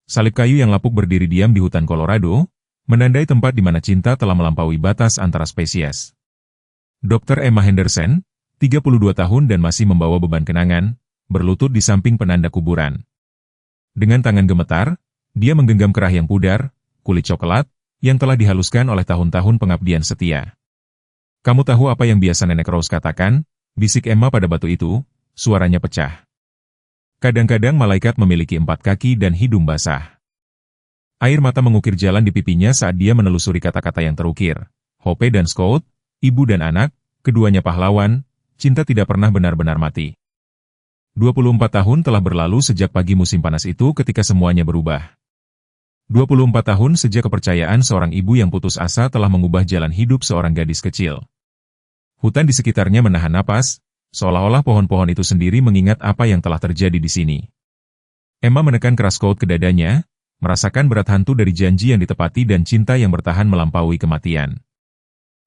Salib kayu yang lapuk berdiri diam di hutan Colorado, menandai tempat di mana cinta telah melampaui batas antara spesies. Dr. Emma Henderson, 32 tahun dan masih membawa beban kenangan, berlutut di samping penanda kuburan. Dengan tangan gemetar, dia menggenggam kerah yang pudar, kulit coklat, yang telah dihaluskan oleh tahun-tahun pengabdian setia. "Kamu tahu apa yang biasa Nenek Rose katakan?" bisik Emma pada batu itu, suaranya pecah. "Kadang-kadang malaikat memiliki 4 kaki dan hidung basah." Air mata mengukir jalan di pipinya saat dia menelusuri kata-kata yang terukir. Hope dan Scott, ibu dan anak, keduanya pahlawan, cinta tidak pernah benar-benar mati. 24 tahun telah berlalu sejak pagi musim panas itu ketika semuanya berubah. 24 tahun sejak kepercayaan seorang ibu yang putus asa telah mengubah jalan hidup seorang gadis kecil. Hutan di sekitarnya menahan napas, seolah-olah pohon-pohon itu sendiri mengingat apa yang telah terjadi di sini. Emma menekan keras Scott ke dadanya, merasakan berat hantu dari janji yang ditepati dan cinta yang bertahan melampaui kematian.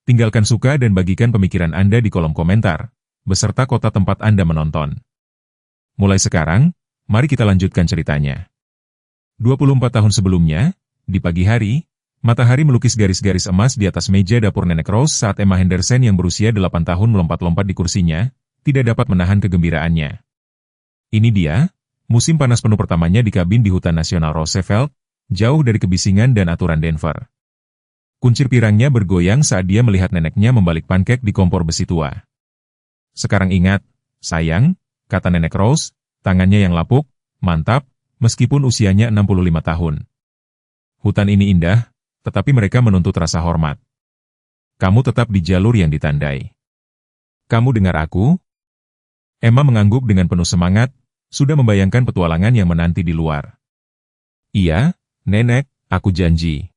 Tinggalkan suka dan bagikan pemikiran Anda di kolom komentar, beserta kota tempat Anda menonton. Mulai sekarang, mari kita lanjutkan ceritanya. 24 tahun sebelumnya, di pagi hari, matahari melukis garis-garis emas di atas meja dapur Nenek Rose saat Emma Henderson yang berusia 8 tahun melompat-lompat di kursinya, tidak dapat menahan kegembiraannya. Ini dia, musim panas penuh pertamanya di kabin di Hutan Nasional Roosevelt, jauh dari kebisingan dan aturan Denver. Kuncir pirangnya bergoyang saat dia melihat neneknya membalik pankek di kompor besi tua. "Sekarang ingat, sayang," kata Nenek Rose, tangannya yang lapuk, mantap, meskipun usianya 65 tahun. "Hutan ini indah, tetapi mereka menuntut rasa hormat. Kamu tetap di jalur yang ditandai. Kamu dengar aku?" Emma mengangguk dengan penuh semangat, sudah membayangkan petualangan yang menanti di luar. "Iya, Nenek, aku janji."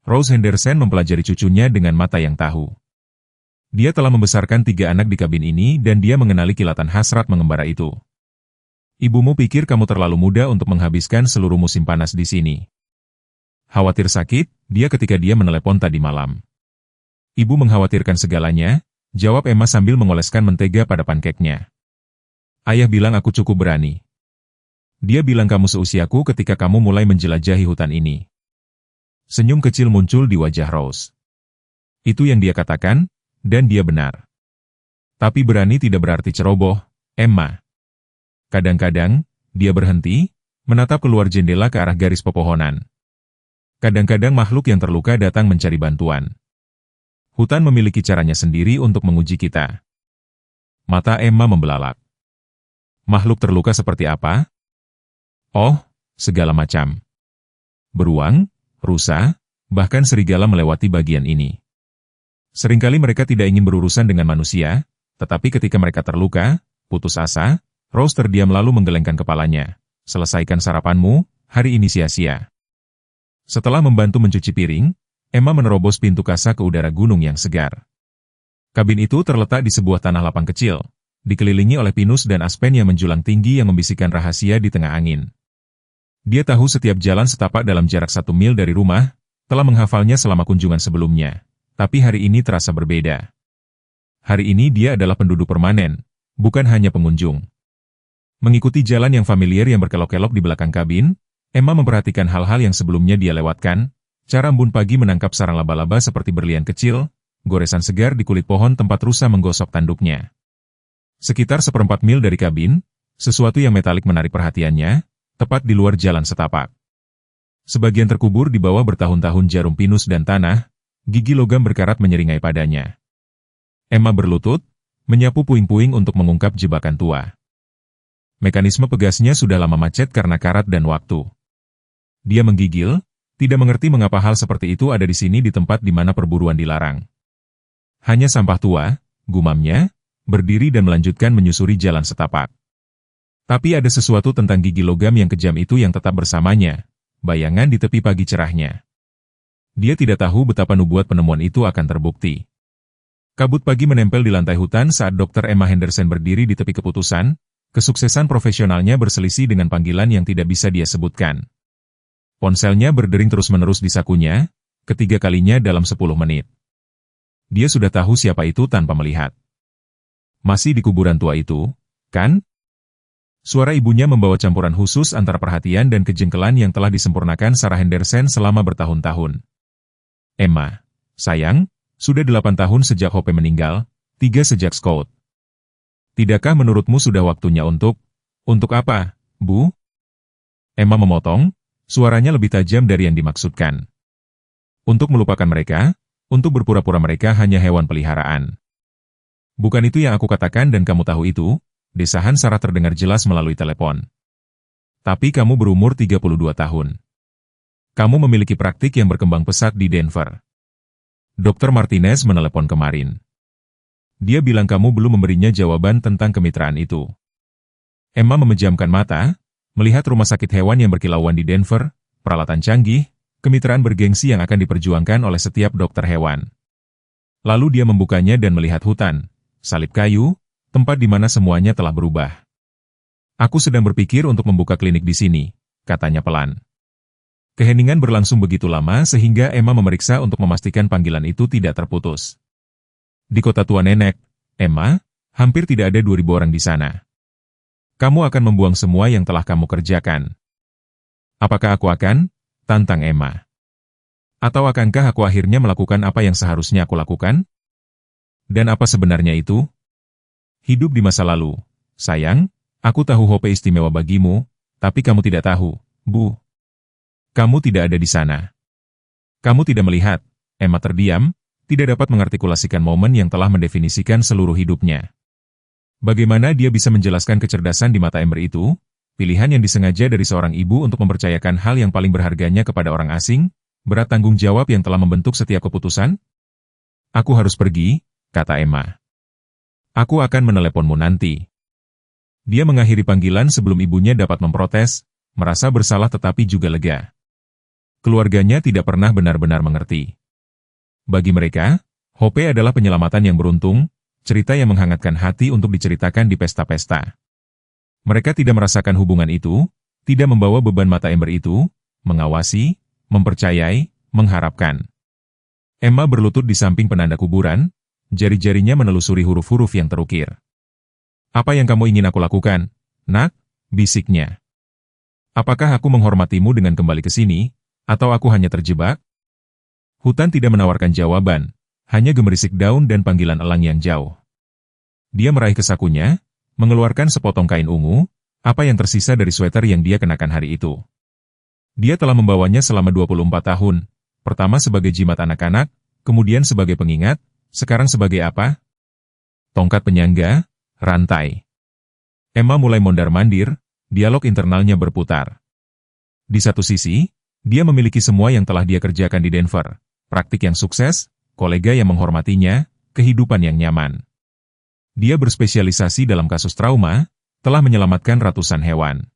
Rose Henderson mempelajari cucunya dengan mata yang tahu. Dia telah membesarkan 3 anak di kabin ini dan dia mengenali kilatan hasrat mengembara itu. "Ibumu pikir kamu terlalu muda untuk menghabiskan seluruh musim panas di sini." Khawatir sakit, dia ketika dia menelepon tadi malam. "Ibu mengkhawatirkan segalanya," jawab Emma sambil mengoleskan mentega pada pankeknya. "Ayah bilang aku cukup berani. Dia bilang kamu seusiaku ketika kamu mulai menjelajahi hutan ini." Senyum kecil muncul di wajah Rose. Itu yang dia katakan, dan dia benar. Tapi berani tidak berarti ceroboh, Emma. Kadang-kadang, dia berhenti, menatap keluar jendela ke arah garis pepohonan. Kadang-kadang makhluk yang terluka datang mencari bantuan. Hutan memiliki caranya sendiri untuk menguji kita. Mata Emma membelalak. "Makhluk terluka seperti apa?" "Oh, segala macam. Beruang, rusa, bahkan serigala melewati bagian ini. Seringkali mereka tidak ingin berurusan dengan manusia, tetapi ketika mereka terluka, putus asa, Rose terdiam lalu menggelengkan kepalanya. "Selesaikan sarapanmu, hari ini sia-sia." Setelah membantu mencuci piring, Emma menerobos pintu kaca ke udara gunung yang segar. Kabin itu terletak di sebuah tanah lapang kecil, dikelilingi oleh pinus dan aspen yang menjulang tinggi yang membisikkan rahasia di tengah angin. Dia tahu setiap jalan setapak dalam jarak 1 mil dari rumah, telah menghafalnya selama kunjungan sebelumnya, tapi hari ini terasa berbeda. Hari ini dia adalah penduduk permanen, bukan hanya pengunjung. Mengikuti jalan yang familiar yang berkelok-kelok di belakang kabin, Emma memperhatikan hal-hal yang sebelumnya dia lewatkan, cara embun pagi menangkap sarang laba-laba seperti berlian kecil, goresan segar di kulit pohon tempat rusa menggosok tanduknya. Sekitar 1/4 mil dari kabin, sesuatu yang metalik menarik perhatiannya, tepat di luar jalan setapak. Sebagian terkubur di bawah bertahun-tahun jarum pinus dan tanah, gigi logam berkarat menyeringai padanya. Emma berlutut, menyapu puing-puing untuk mengungkap jebakan tua. Mekanisme pegasnya sudah lama macet karena karat dan waktu. Dia menggigil, tidak mengerti mengapa hal seperti itu ada di sini di tempat di mana perburuan dilarang. Hanya sampah tua, gumamnya, berdiri dan melanjutkan menyusuri jalan setapak. Tapi ada sesuatu tentang gigi logam yang kejam itu yang tetap bersamanya, bayangan di tepi pagi cerahnya. Dia tidak tahu betapa nubuat penemuan itu akan terbukti. Kabut pagi menempel di lantai hutan saat Dr. Emma Henderson berdiri di tepi keputusan, kesuksesan profesionalnya berselisih dengan panggilan yang tidak bisa dia sebutkan. Ponselnya berdering terus-menerus di sakunya, ketiga kalinya dalam 10 menit. Dia sudah tahu siapa itu tanpa melihat. Masih di kuburan tua itu, kan? Suara ibunya membawa campuran khusus antara perhatian dan kejengkelan yang telah disempurnakan Sarah Henderson selama bertahun-tahun. Emma, sayang, sudah 8 tahun sejak Hope meninggal, 3 sejak Scott. Tidakkah menurutmu sudah waktunya untuk apa, Bu? Emma memotong, suaranya lebih tajam dari yang dimaksudkan. Untuk melupakan mereka, untuk berpura-pura mereka hanya hewan peliharaan. Bukan itu yang aku katakan dan kamu tahu itu, desahan Sarah terdengar jelas melalui telepon. Tapi kamu berumur 32 tahun. Kamu memiliki praktik yang berkembang pesat di Denver. Dr. Martinez menelepon kemarin. Dia bilang kamu belum memberinya jawaban tentang kemitraan itu. Emma memejamkan mata, melihat rumah sakit hewan yang berkilauan di Denver, peralatan canggih, kemitraan bergengsi yang akan diperjuangkan oleh setiap dokter hewan. Lalu dia membukanya dan melihat hutan, salib kayu, tempat di mana semuanya telah berubah. Aku sedang berpikir untuk membuka klinik di sini, katanya pelan. Keheningan berlangsung begitu lama sehingga Emma memeriksa untuk memastikan panggilan itu tidak terputus. Di kota tua nenek, Emma, hampir tidak ada 2.000 orang di sana. Kamu akan membuang semua yang telah kamu kerjakan. Apakah aku akan? Tantang Emma. Atau akankah aku akhirnya melakukan apa yang seharusnya aku lakukan? Dan apa sebenarnya itu? Hidup di masa lalu. Sayang, aku tahu Hope istimewa bagimu, tapi kamu tidak tahu, Bu. Kamu tidak ada di sana. Kamu tidak melihat. Emma terdiam, tidak dapat mengartikulasikan momen yang telah mendefinisikan seluruh hidupnya. Bagaimana dia bisa menjelaskan kecerdasan di mata Ember itu? Pilihan yang disengaja dari seorang ibu untuk mempercayakan hal yang paling berharganya kepada orang asing, berat tanggung jawab yang telah membentuk setiap keputusan? Aku harus pergi, kata Emma. Aku akan meneleponmu nanti. Dia mengakhiri panggilan sebelum ibunya dapat memprotes, merasa bersalah tetapi juga lega. Keluarganya tidak pernah benar-benar mengerti. Bagi mereka, Hope adalah penyelamatan yang beruntung, cerita yang menghangatkan hati untuk diceritakan di pesta-pesta. Mereka tidak merasakan hubungan itu, tidak membawa beban mata Ember itu, mengawasi, mempercayai, mengharapkan. Emma berlutut di samping penanda kuburan, jari-jarinya menelusuri huruf-huruf yang terukir. Apa yang kamu ingin aku lakukan, Nak? Bisiknya. Apakah aku menghormatimu dengan kembali ke sini, atau aku hanya terjebak? Hutan tidak menawarkan jawaban, hanya gemerisik daun dan panggilan elang yang jauh. Dia meraih ke sakunya, mengeluarkan sepotong kain ungu, apa yang tersisa dari sweater yang dia kenakan hari itu. Dia telah membawanya selama 24 tahun, pertama sebagai jimat anak-anak, kemudian sebagai pengingat, sekarang sebagai apa? Tongkat penyangga, rantai. Emma mulai mondar-mandir, dialog internalnya berputar. Di satu sisi, dia memiliki semua yang telah dia kerjakan di Denver, praktik yang sukses, kolega yang menghormatinya, kehidupan yang nyaman. Dia berspesialisasi dalam kasus trauma, telah menyelamatkan ratusan hewan.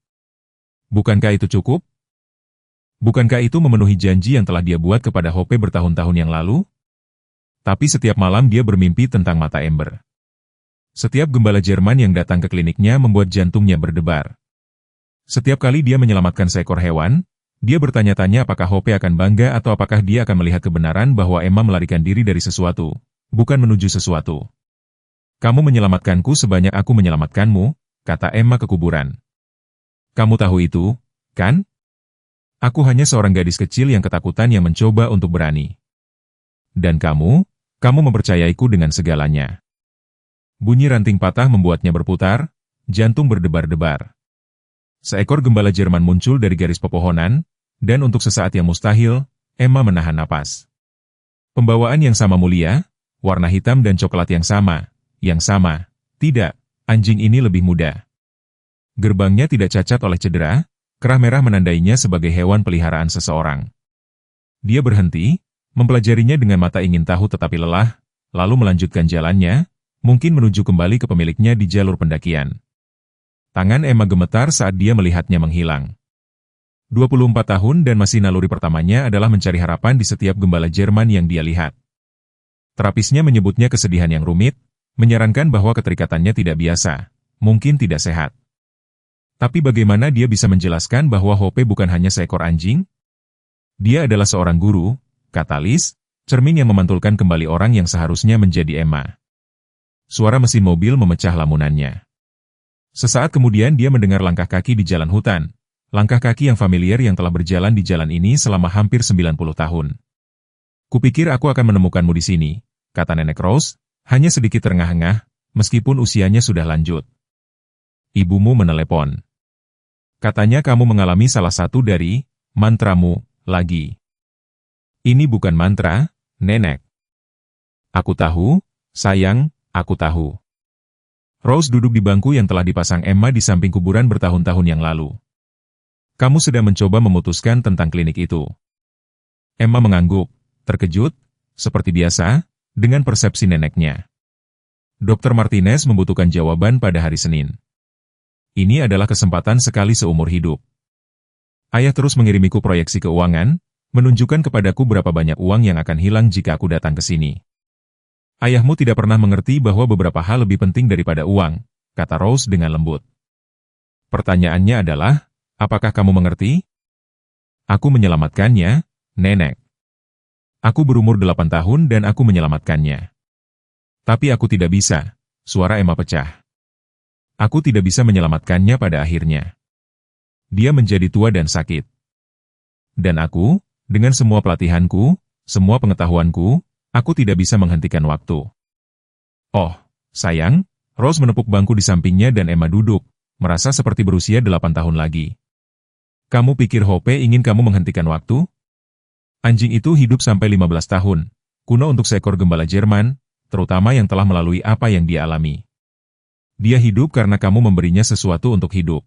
Bukankah itu cukup? Bukankah itu memenuhi janji yang telah dia buat kepada Hope bertahun-tahun yang lalu? Tapi setiap malam dia bermimpi tentang mata Ember. Setiap gembala Jerman yang datang ke kliniknya membuat jantungnya berdebar. Setiap kali dia menyelamatkan seekor hewan, dia bertanya-tanya apakah Hope akan bangga atau apakah dia akan melihat kebenaran bahwa Emma melarikan diri dari sesuatu, bukan menuju sesuatu. Kamu menyelamatkanku sebanyak aku menyelamatkanmu, kata Emma ke kuburan. Kamu tahu itu, kan? Aku hanya seorang gadis kecil yang ketakutan yang mencoba untuk berani. Dan kamu mempercayaiku dengan segalanya. Bunyi ranting patah membuatnya berputar, jantung berdebar-debar. Seekor gembala Jerman muncul dari garis pepohonan, dan untuk sesaat yang mustahil, Emma menahan napas. Pembawaan yang sama mulia, warna hitam dan coklat yang sama, tidak, anjing ini lebih muda. Gerbangnya tidak cacat oleh cedera, kerah merah menandainya sebagai hewan peliharaan seseorang. Dia berhenti, mempelajarinya dengan mata ingin tahu tetapi lelah, lalu melanjutkan jalannya, mungkin menuju kembali ke pemiliknya di jalur pendakian. Tangan Emma gemetar saat dia melihatnya menghilang. 24 tahun dan masih naluri pertamanya adalah mencari harapan di setiap gembala Jerman yang dia lihat. Terapisnya menyebutnya kesedihan yang rumit, menyarankan bahwa keterikatannya tidak biasa, mungkin tidak sehat. Tapi bagaimana dia bisa menjelaskan bahwa Hope bukan hanya seekor anjing? Dia adalah seorang guru, katalis, cermin yang memantulkan kembali orang yang seharusnya menjadi Emma. Suara mesin mobil memecah lamunannya. Sesaat kemudian dia mendengar langkah kaki di jalan hutan. Langkah kaki yang familiar yang telah berjalan di jalan ini selama hampir 90 tahun. Kupikir aku akan menemukanmu di sini, kata Nenek Rose, hanya sedikit terengah-engah, meskipun usianya sudah lanjut. Ibumu menelepon. Katanya kamu mengalami salah satu dari mantramu lagi. Ini bukan mantra, Nenek. Aku tahu, sayang, aku tahu. Rose duduk di bangku yang telah dipasang Emma di samping kuburan bertahun-tahun yang lalu. Kamu sedang mencoba memutuskan tentang klinik itu. Emma mengangguk, terkejut, seperti biasa, dengan persepsi neneknya. Dr. Martinez membutuhkan jawaban pada hari Senin. Ini adalah kesempatan sekali seumur hidup. Ayah terus mengirimiku proyeksi keuangan, menunjukkan kepadaku berapa banyak uang yang akan hilang jika aku datang ke sini. Ayahmu tidak pernah mengerti bahwa beberapa hal lebih penting daripada uang, kata Rose dengan lembut. Pertanyaannya adalah, apakah kamu mengerti? Aku menyelamatkannya, Nenek. Aku berumur 8 tahun dan aku menyelamatkannya. Tapi aku tidak bisa, suara Emma pecah. Aku tidak bisa menyelamatkannya pada akhirnya. Dia menjadi tua dan sakit. Dan aku, dengan semua pelatihanku, semua pengetahuanku, aku tidak bisa menghentikan waktu. Oh, sayang, Rose menepuk bangku di sampingnya dan Emma duduk, merasa seperti berusia 8 tahun lagi. Kamu pikir Hope ingin kamu menghentikan waktu? Anjing itu hidup sampai 15 tahun, kuno untuk seekor gembala Jerman, terutama yang telah melalui apa yang dia alami. Dia hidup karena kamu memberinya sesuatu untuk hidup.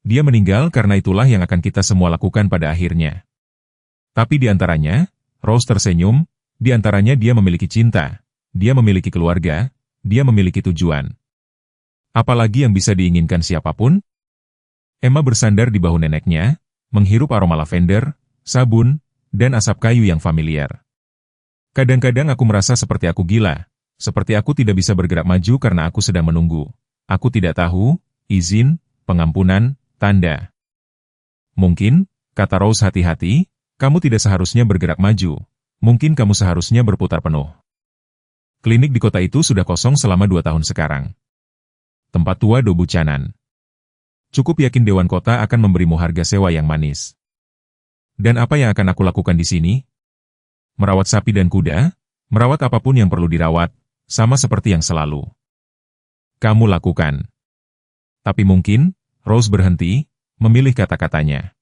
Dia meninggal karena itulah yang akan kita semua lakukan pada akhirnya. Tapi di antaranya, Rose tersenyum, di antaranya dia memiliki cinta, dia memiliki keluarga, dia memiliki tujuan. Apalagi yang bisa diinginkan siapapun? Emma bersandar di bahu neneknya, menghirup aroma lavender, sabun, dan asap kayu yang familiar. Kadang-kadang aku merasa seperti aku gila, seperti aku tidak bisa bergerak maju karena aku sedang menunggu. Aku tidak tahu, izin, pengampunan, tanda. Mungkin, kata Rose hati-hati, kamu tidak seharusnya bergerak maju. Mungkin kamu seharusnya berputar penuh. Klinik di kota itu sudah kosong selama 2 tahun sekarang. Tempat tua Do Buchanan. Cukup yakin Dewan Kota akan memberimu harga sewa yang manis. Dan apa yang akan aku lakukan di sini? Merawat sapi dan kuda, merawat apapun yang perlu dirawat, sama seperti yang selalu kamu lakukan. Tapi mungkin, Rose berhenti, memilih kata-katanya.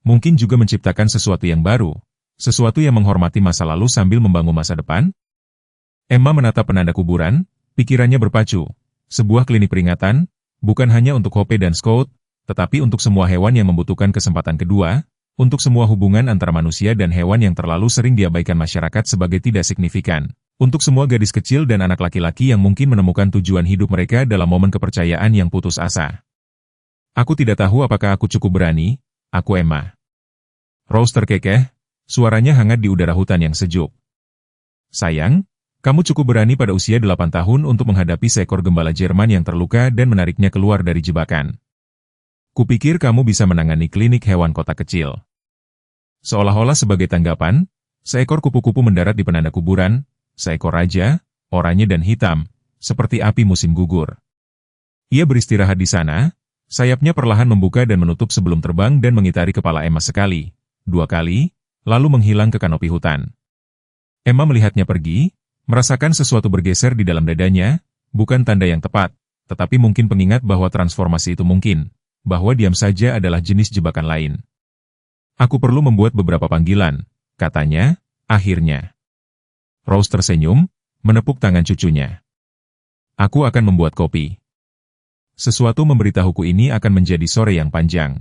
Mungkin juga menciptakan sesuatu yang baru, sesuatu yang menghormati masa lalu sambil membangun masa depan? Emma menatap penanda kuburan, pikirannya berpacu. Sebuah klinik peringatan, bukan hanya untuk Hope dan Scout, tetapi untuk semua hewan yang membutuhkan kesempatan kedua, untuk semua hubungan antara manusia dan hewan yang terlalu sering diabaikan masyarakat sebagai tidak signifikan, untuk semua gadis kecil dan anak laki-laki yang mungkin menemukan tujuan hidup mereka dalam momen kepercayaan yang putus asa. Aku tidak tahu apakah aku cukup berani, aku Emma. Rose terkekeh, suaranya hangat di udara hutan yang sejuk. Sayang, kamu cukup berani pada usia 8 tahun untuk menghadapi seekor gembala Jerman yang terluka dan menariknya keluar dari jebakan. Kupikir kamu bisa menangani klinik hewan kota kecil. Seolah-olah sebagai tanggapan, seekor kupu-kupu mendarat di penanda kuburan, seekor raja, oranye dan hitam, seperti api musim gugur. Ia beristirahat di sana, sayapnya perlahan membuka dan menutup sebelum terbang dan mengitari kepala Emma sekali, 2 kali, lalu menghilang ke kanopi hutan. Emma melihatnya pergi, merasakan sesuatu bergeser di dalam dadanya, bukan tanda yang tepat, tetapi mungkin pengingat bahwa transformasi itu mungkin, bahwa diam saja adalah jenis jebakan lain. Aku perlu membuat beberapa panggilan, katanya, akhirnya. Rose tersenyum, menepuk tangan cucunya. Aku akan membuat kopi. Sesuatu memberitahuku ini akan menjadi sore yang panjang.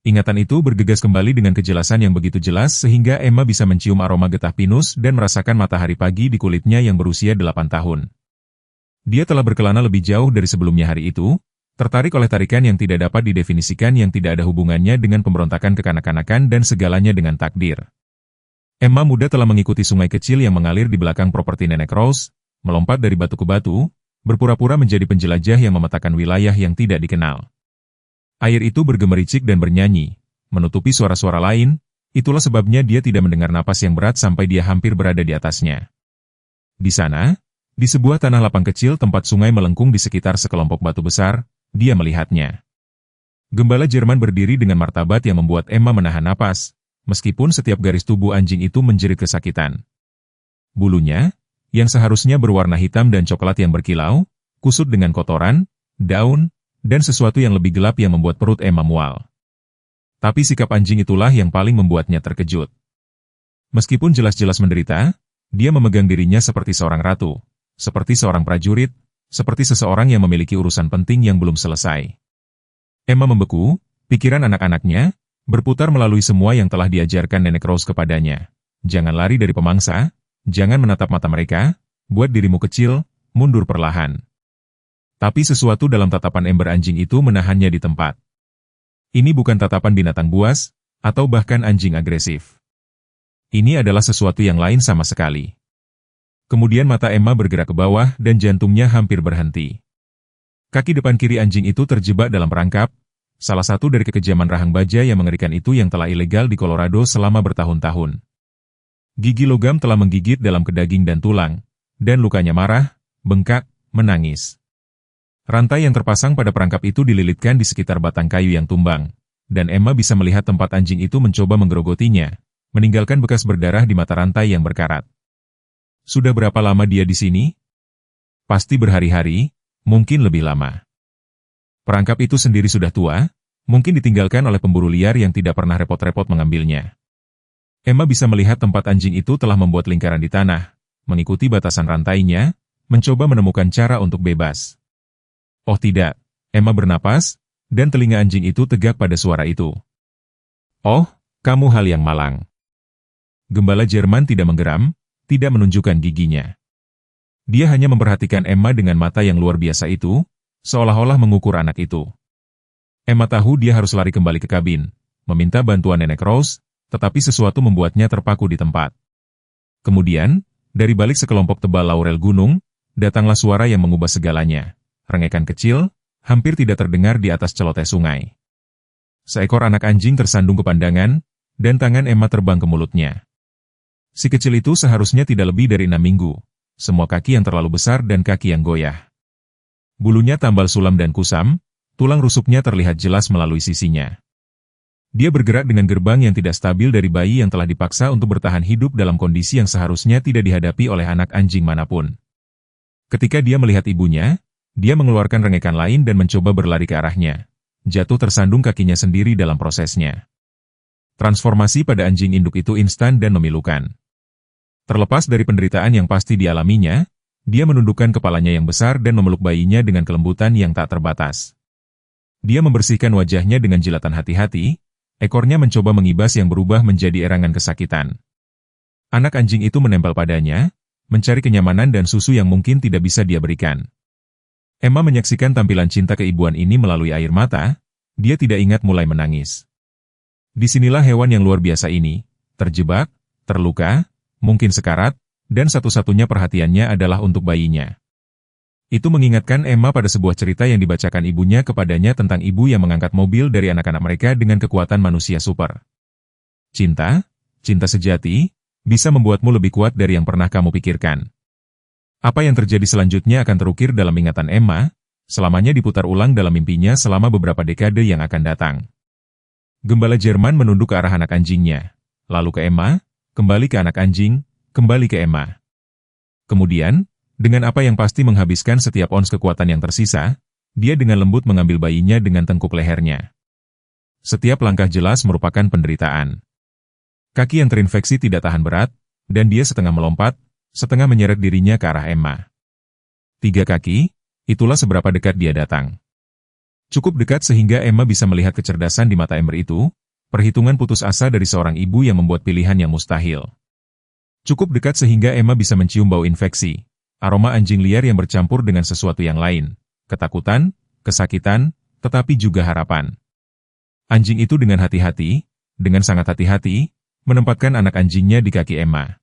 Ingatan itu bergegas kembali dengan kejelasan yang begitu jelas sehingga Emma bisa mencium aroma getah pinus dan merasakan matahari pagi di kulitnya yang berusia 8 tahun. Dia telah berkelana lebih jauh dari sebelumnya hari itu, tertarik oleh tarikan yang tidak dapat didefinisikan yang tidak ada hubungannya dengan pemberontakan kekanak-kanakan dan segalanya dengan takdir. Emma muda telah mengikuti sungai kecil yang mengalir di belakang properti Nenek Rose, melompat dari batu ke batu, berpura-pura menjadi penjelajah yang memetakan wilayah yang tidak dikenal. Air itu bergemericik dan bernyanyi, menutupi suara-suara lain, itulah sebabnya dia tidak mendengar napas yang berat sampai dia hampir berada di atasnya. Di sana, Di sebuah tanah lapang kecil tempat sungai melengkung di sekitar sekelompok batu besar, dia melihatnya. Gembala Jerman berdiri dengan martabat yang membuat Emma menahan napas, meskipun setiap garis tubuh anjing itu menjerit kesakitan. Bulunya, yang seharusnya berwarna hitam dan coklat yang berkilau, kusut dengan kotoran, daun, dan sesuatu yang lebih gelap yang membuat perut Emma mual. Tapi sikap anjing itulah yang paling membuatnya terkejut. Meskipun jelas-jelas menderita, dia memegang dirinya seperti seorang ratu, seperti seorang prajurit, seperti seseorang yang memiliki urusan penting yang belum selesai. Emma membeku, pikiran anak-anaknya berputar melalui semua yang telah diajarkan Nenek Rose kepadanya. Jangan lari dari pemangsa, jangan menatap mata mereka, buat dirimu kecil, mundur perlahan. Tapi sesuatu dalam tatapan ember anjing itu menahannya di tempat. Ini bukan tatapan binatang buas, atau bahkan anjing agresif. Ini adalah sesuatu yang lain sama sekali. Kemudian mata Emma bergerak ke bawah dan jantungnya hampir berhenti. Kaki depan kiri anjing itu terjebak dalam perangkap, salah satu dari kekejaman rahang baja yang mengerikan itu yang telah ilegal di Colorado selama bertahun-tahun. Gigi logam telah menggigit dalam ke daging dan tulang, dan lukanya marah, bengkak, menangis. Rantai yang terpasang pada perangkap itu dililitkan di sekitar batang kayu yang tumbang, dan Emma bisa melihat tempat anjing itu mencoba menggerogotinya, meninggalkan bekas berdarah di mata rantai yang berkarat. Sudah berapa lama dia di sini? Pasti berhari-hari, mungkin lebih lama. Perangkap itu sendiri sudah tua, mungkin ditinggalkan oleh pemburu liar yang tidak pernah repot-repot mengambilnya. Emma bisa melihat tempat anjing itu telah membuat lingkaran di tanah, mengikuti batasan rantainya, mencoba menemukan cara untuk bebas. Oh tidak, Emma bernapas, dan telinga anjing itu tegak pada suara itu. Oh, kamu hal yang malang. Gembala Jerman tidak menggeram, tidak menunjukkan giginya. Dia hanya memperhatikan Emma dengan mata yang luar biasa itu, seolah-olah mengukur anak itu. Emma tahu dia harus lari kembali ke kabin, meminta bantuan Nenek Rose, tetapi sesuatu membuatnya terpaku di tempat. Kemudian, dari balik sekelompok tebal laurel gunung, datanglah suara yang mengubah segalanya. Rengekan kecil, hampir tidak terdengar di atas celoteh sungai. Seekor anak anjing tersandung ke pandangan, dan tangan Emma terbang ke mulutnya. Si kecil itu seharusnya tidak lebih dari 6 minggu, semua kaki yang terlalu besar dan kaki yang goyah. Bulunya tambal sulam dan kusam, tulang rusuknya terlihat jelas melalui sisinya. Dia bergerak dengan gerbang yang tidak stabil dari bayi yang telah dipaksa untuk bertahan hidup dalam kondisi yang seharusnya tidak dihadapi oleh anak anjing manapun. Ketika dia melihat ibunya, dia mengeluarkan rengekan lain dan mencoba berlari ke arahnya. Jatuh tersandung kakinya sendiri dalam prosesnya. Transformasi pada anjing induk itu instan dan memilukan. Terlepas dari penderitaan yang pasti dialaminya, dia menundukkan kepalanya yang besar dan memeluk bayinya dengan kelembutan yang tak terbatas. Dia membersihkan wajahnya dengan jilatan hati-hati, ekornya mencoba mengibas yang berubah menjadi erangan kesakitan. Anak anjing itu menempel padanya, mencari kenyamanan dan susu yang mungkin tidak bisa dia berikan. Emma menyaksikan tampilan cinta keibuan ini melalui air mata, dia tidak ingat mulai menangis. Disinilah hewan yang luar biasa ini, terjebak, terluka, mungkin sekarat, dan satu-satunya perhatiannya adalah untuk bayinya. Itu mengingatkan Emma pada sebuah cerita yang dibacakan ibunya kepadanya tentang ibu yang mengangkat mobil dari anak-anak mereka dengan kekuatan manusia super. Cinta, cinta sejati, bisa membuatmu lebih kuat dari yang pernah kamu pikirkan. Apa yang terjadi selanjutnya akan terukir dalam ingatan Emma, selamanya diputar ulang dalam mimpinya selama beberapa dekade yang akan datang. Gembala Jerman menunduk ke arah anak anjingnya, lalu ke Emma, kembali ke anak anjing, kembali ke Emma. Kemudian, dengan apa yang pasti menghabiskan setiap ons kekuatan yang tersisa, dia dengan lembut mengambil bayinya dengan tengkuk lehernya. Setiap langkah jelas merupakan penderitaan. Kaki yang terinfeksi tidak tahan berat, dan dia setengah melompat, setengah menyeret dirinya ke arah Emma. 3 kaki, itulah seberapa dekat dia datang. Cukup dekat sehingga Emma bisa melihat kecerdasan di mata ember itu, perhitungan putus asa dari seorang ibu yang membuat pilihan yang mustahil. Cukup dekat sehingga Emma bisa mencium bau infeksi, aroma anjing liar yang bercampur dengan sesuatu yang lain, ketakutan, kesakitan, tetapi juga harapan. Anjing itu dengan hati-hati, dengan sangat hati-hati, menempatkan anak anjingnya di kaki Emma.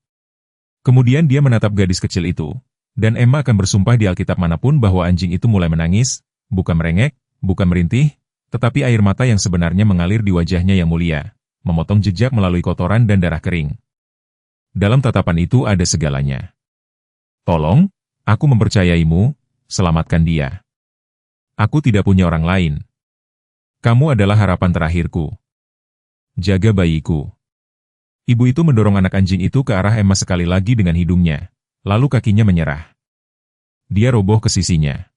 Kemudian dia menatap gadis kecil itu, dan Emma akan bersumpah di Alkitab manapun bahwa anjing itu mulai menangis, bukan merengek, bukan merintih, tetapi air mata yang sebenarnya mengalir di wajahnya yang mulia, memotong jejak melalui kotoran dan darah kering. Dalam tatapan itu ada segalanya. Tolong, Aku mempercayaimu, selamatkan dia. Aku tidak punya orang lain. Kamu adalah harapan terakhirku. Jaga bayiku. Ibu itu mendorong anak anjing itu ke arah Emma sekali lagi dengan hidungnya, lalu kakinya menyerah. Dia roboh ke sisinya.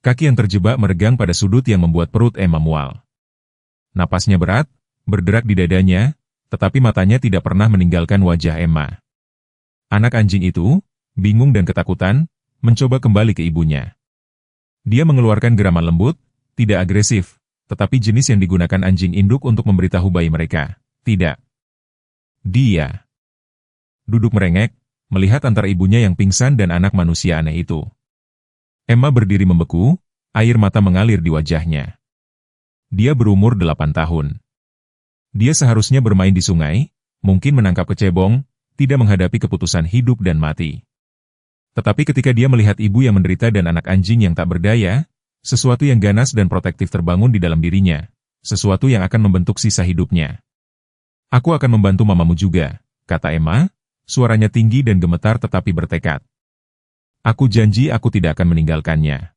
Kaki yang terjebak meregang pada sudut yang membuat perut Emma mual. Napasnya berat, berderak di dadanya, tetapi matanya tidak pernah meninggalkan wajah Emma. Anak anjing itu, bingung dan ketakutan, mencoba kembali ke ibunya. Dia mengeluarkan geraman lembut, tidak agresif, tetapi jenis yang digunakan anjing induk untuk memberitahu bayi mereka, tidak. Dia duduk merengek, melihat antara ibunya yang pingsan dan anak manusia aneh itu. Emma berdiri membeku, air mata mengalir di wajahnya. Dia berumur 8 tahun. Dia seharusnya bermain di sungai, mungkin menangkap kecebong, tidak menghadapi keputusan hidup dan mati. Tetapi ketika dia melihat ibu yang menderita dan anak anjing yang tak berdaya, sesuatu yang ganas dan protektif terbangun di dalam dirinya, sesuatu yang akan membentuk sisa hidupnya. Aku akan membantu mamamu juga, kata Emma, suaranya tinggi dan gemetar tetapi bertekad. Aku janji aku tidak akan meninggalkannya.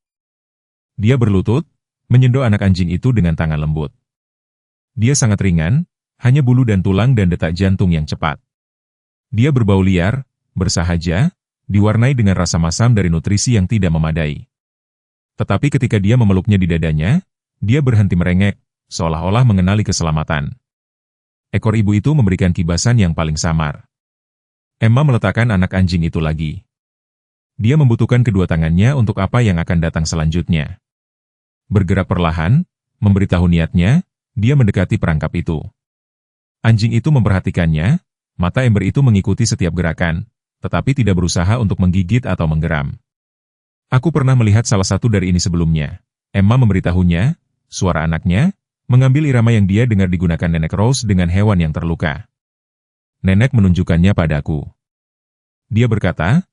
Dia berlutut, menyendok anak anjing itu dengan tangan lembut. Dia sangat ringan, hanya bulu dan tulang dan detak jantung yang cepat. Dia berbau liar, bersahaja, diwarnai dengan rasa masam dari nutrisi yang tidak memadai. Tetapi ketika dia memeluknya di dadanya, dia berhenti merengek, seolah-olah mengenali keselamatan. Ekor ibu itu memberikan kibasan yang paling samar. Emma meletakkan anak anjing itu lagi. Dia membutuhkan kedua tangannya untuk apa yang akan datang selanjutnya. Bergerak perlahan, memberitahu niatnya, dia mendekati perangkap itu. Anjing itu memperhatikannya, mata ember itu mengikuti setiap gerakan, tetapi tidak berusaha untuk menggigit atau menggeram. Aku pernah melihat salah satu dari ini sebelumnya. Emma memberitahunya, suara anaknya, mengambil irama yang dia dengar digunakan Nenek Rose dengan hewan yang terluka. Nenek menunjukkannya padaku. Dia berkata,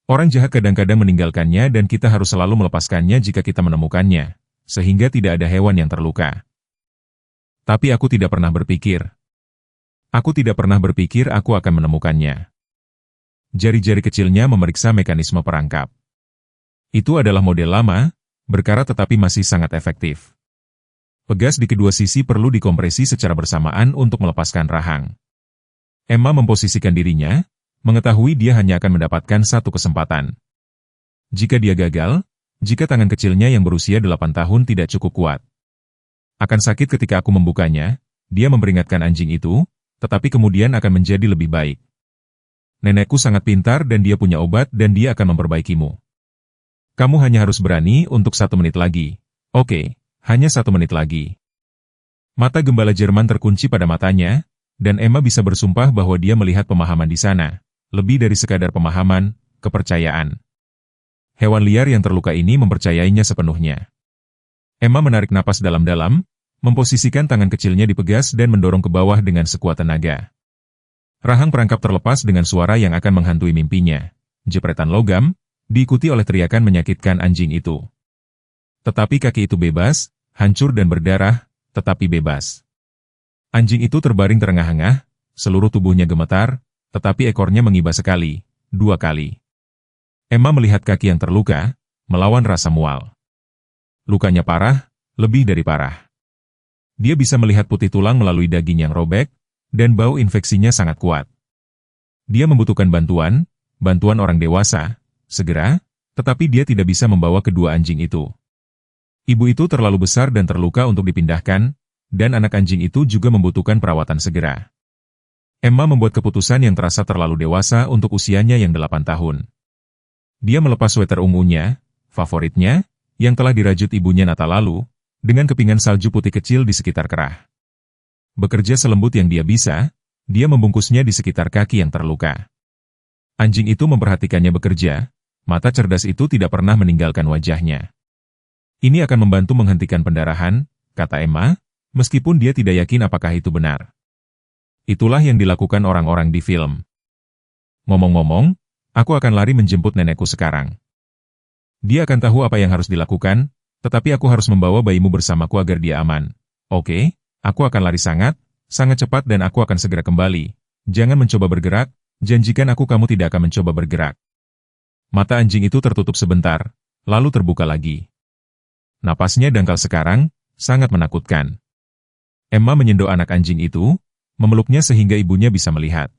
orang jahat kadang-kadang meninggalkannya dan kita harus selalu melepaskannya jika kita menemukannya, sehingga tidak ada hewan yang terluka. Tapi aku tidak pernah berpikir. Aku tidak pernah berpikir aku akan menemukannya. Jari-jari kecilnya memeriksa mekanisme perangkap. Itu adalah model lama, berkarat tetapi masih sangat efektif. Pegas di kedua sisi perlu dikompresi secara bersamaan untuk melepaskan rahang. Emma memposisikan dirinya, mengetahui dia hanya akan mendapatkan satu kesempatan. Jika dia gagal, jika tangan kecilnya yang berusia 8 tahun tidak cukup kuat, akan sakit ketika aku membukanya, dia memperingatkan anjing itu, tetapi kemudian akan menjadi lebih baik. Nenekku sangat pintar dan dia punya obat dan dia akan memperbaikimu. Kamu hanya harus berani untuk 1 menit lagi. Oke, hanya 1 menit lagi. Mata gembala Jerman terkunci pada matanya, dan Emma bisa bersumpah bahwa dia melihat pemahaman di sana, lebih dari sekadar pemahaman, kepercayaan. Hewan liar yang terluka ini mempercayainya sepenuhnya. Emma menarik napas dalam-dalam, memposisikan tangan kecilnya dipegas dan mendorong ke bawah dengan sekuat tenaga. Rahang perangkap terlepas dengan suara yang akan menghantui mimpinya. Jepretan logam, diikuti oleh teriakan menyakitkan anjing itu. Tetapi kaki itu bebas, hancur dan berdarah, tetapi bebas. Anjing itu terbaring terengah-engah, seluruh tubuhnya gemetar, tetapi ekornya mengiba sekali, 2 kali. Emma melihat kaki yang terluka, melawan rasa mual. Lukanya parah, lebih dari parah. Dia bisa melihat putih tulang melalui daging yang robek, dan bau infeksinya sangat kuat. Dia membutuhkan bantuan orang dewasa, segera, tetapi dia tidak bisa membawa kedua anjing itu. Ibu itu terlalu besar dan terluka untuk dipindahkan, dan anak anjing itu juga membutuhkan perawatan segera. Emma membuat keputusan yang terasa terlalu dewasa untuk usianya yang 8 tahun. Dia melepas sweater ungunya, favoritnya, yang telah dirajut ibunya Natal lalu, dengan kepingan salju putih kecil di sekitar kerah. Bekerja selembut yang dia bisa, dia membungkusnya di sekitar kaki yang terluka. Anjing itu memperhatikannya bekerja, mata cerdas itu tidak pernah meninggalkan wajahnya. Ini akan membantu menghentikan pendarahan, kata Emma, meskipun dia tidak yakin apakah itu benar. Itulah yang dilakukan orang-orang di film. Ngomong-ngomong, aku akan lari menjemput nenekku sekarang. Dia akan tahu apa yang harus dilakukan, tetapi aku harus membawa bayimu bersamaku agar dia aman. Oke? Aku akan lari sangat cepat dan aku akan segera kembali. Jangan mencoba bergerak, janjikan aku kamu tidak akan mencoba bergerak. Mata anjing itu tertutup sebentar, lalu terbuka lagi. Napasnya dangkal sekarang, sangat menakutkan. Emma menyendok anak anjing itu, memeluknya sehingga ibunya bisa melihat.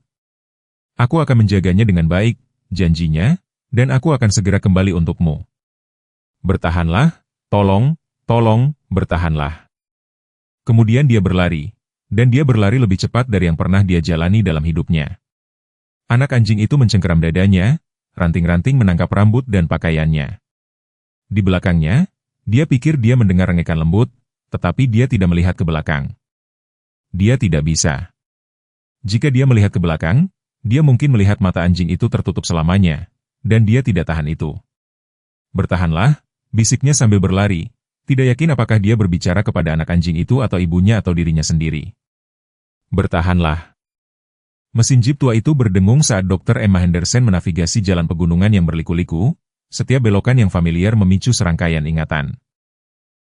Aku akan menjaganya dengan baik, janjinya, dan aku akan segera kembali untukmu. Bertahanlah, tolong, bertahanlah. Kemudian dia berlari, dan dia berlari lebih cepat dari yang pernah dia jalani dalam hidupnya. Anak anjing itu mencengkeram dadanya, ranting-ranting menangkap rambut dan pakaiannya. Di belakangnya, dia pikir dia mendengar rengekan lembut, tetapi dia tidak melihat ke belakang. Dia tidak bisa. Jika dia melihat ke belakang, dia mungkin melihat mata anjing itu tertutup selamanya, dan dia tidak tahan itu. Bertahanlah, bisiknya sambil berlari, tidak yakin apakah dia berbicara kepada anak anjing itu atau ibunya atau dirinya sendiri. Bertahanlah. Mesin jeep tua itu berdengung saat Dr. Emma Henderson menavigasi jalan pegunungan yang berliku-liku, setiap belokan yang familiar memicu serangkaian ingatan.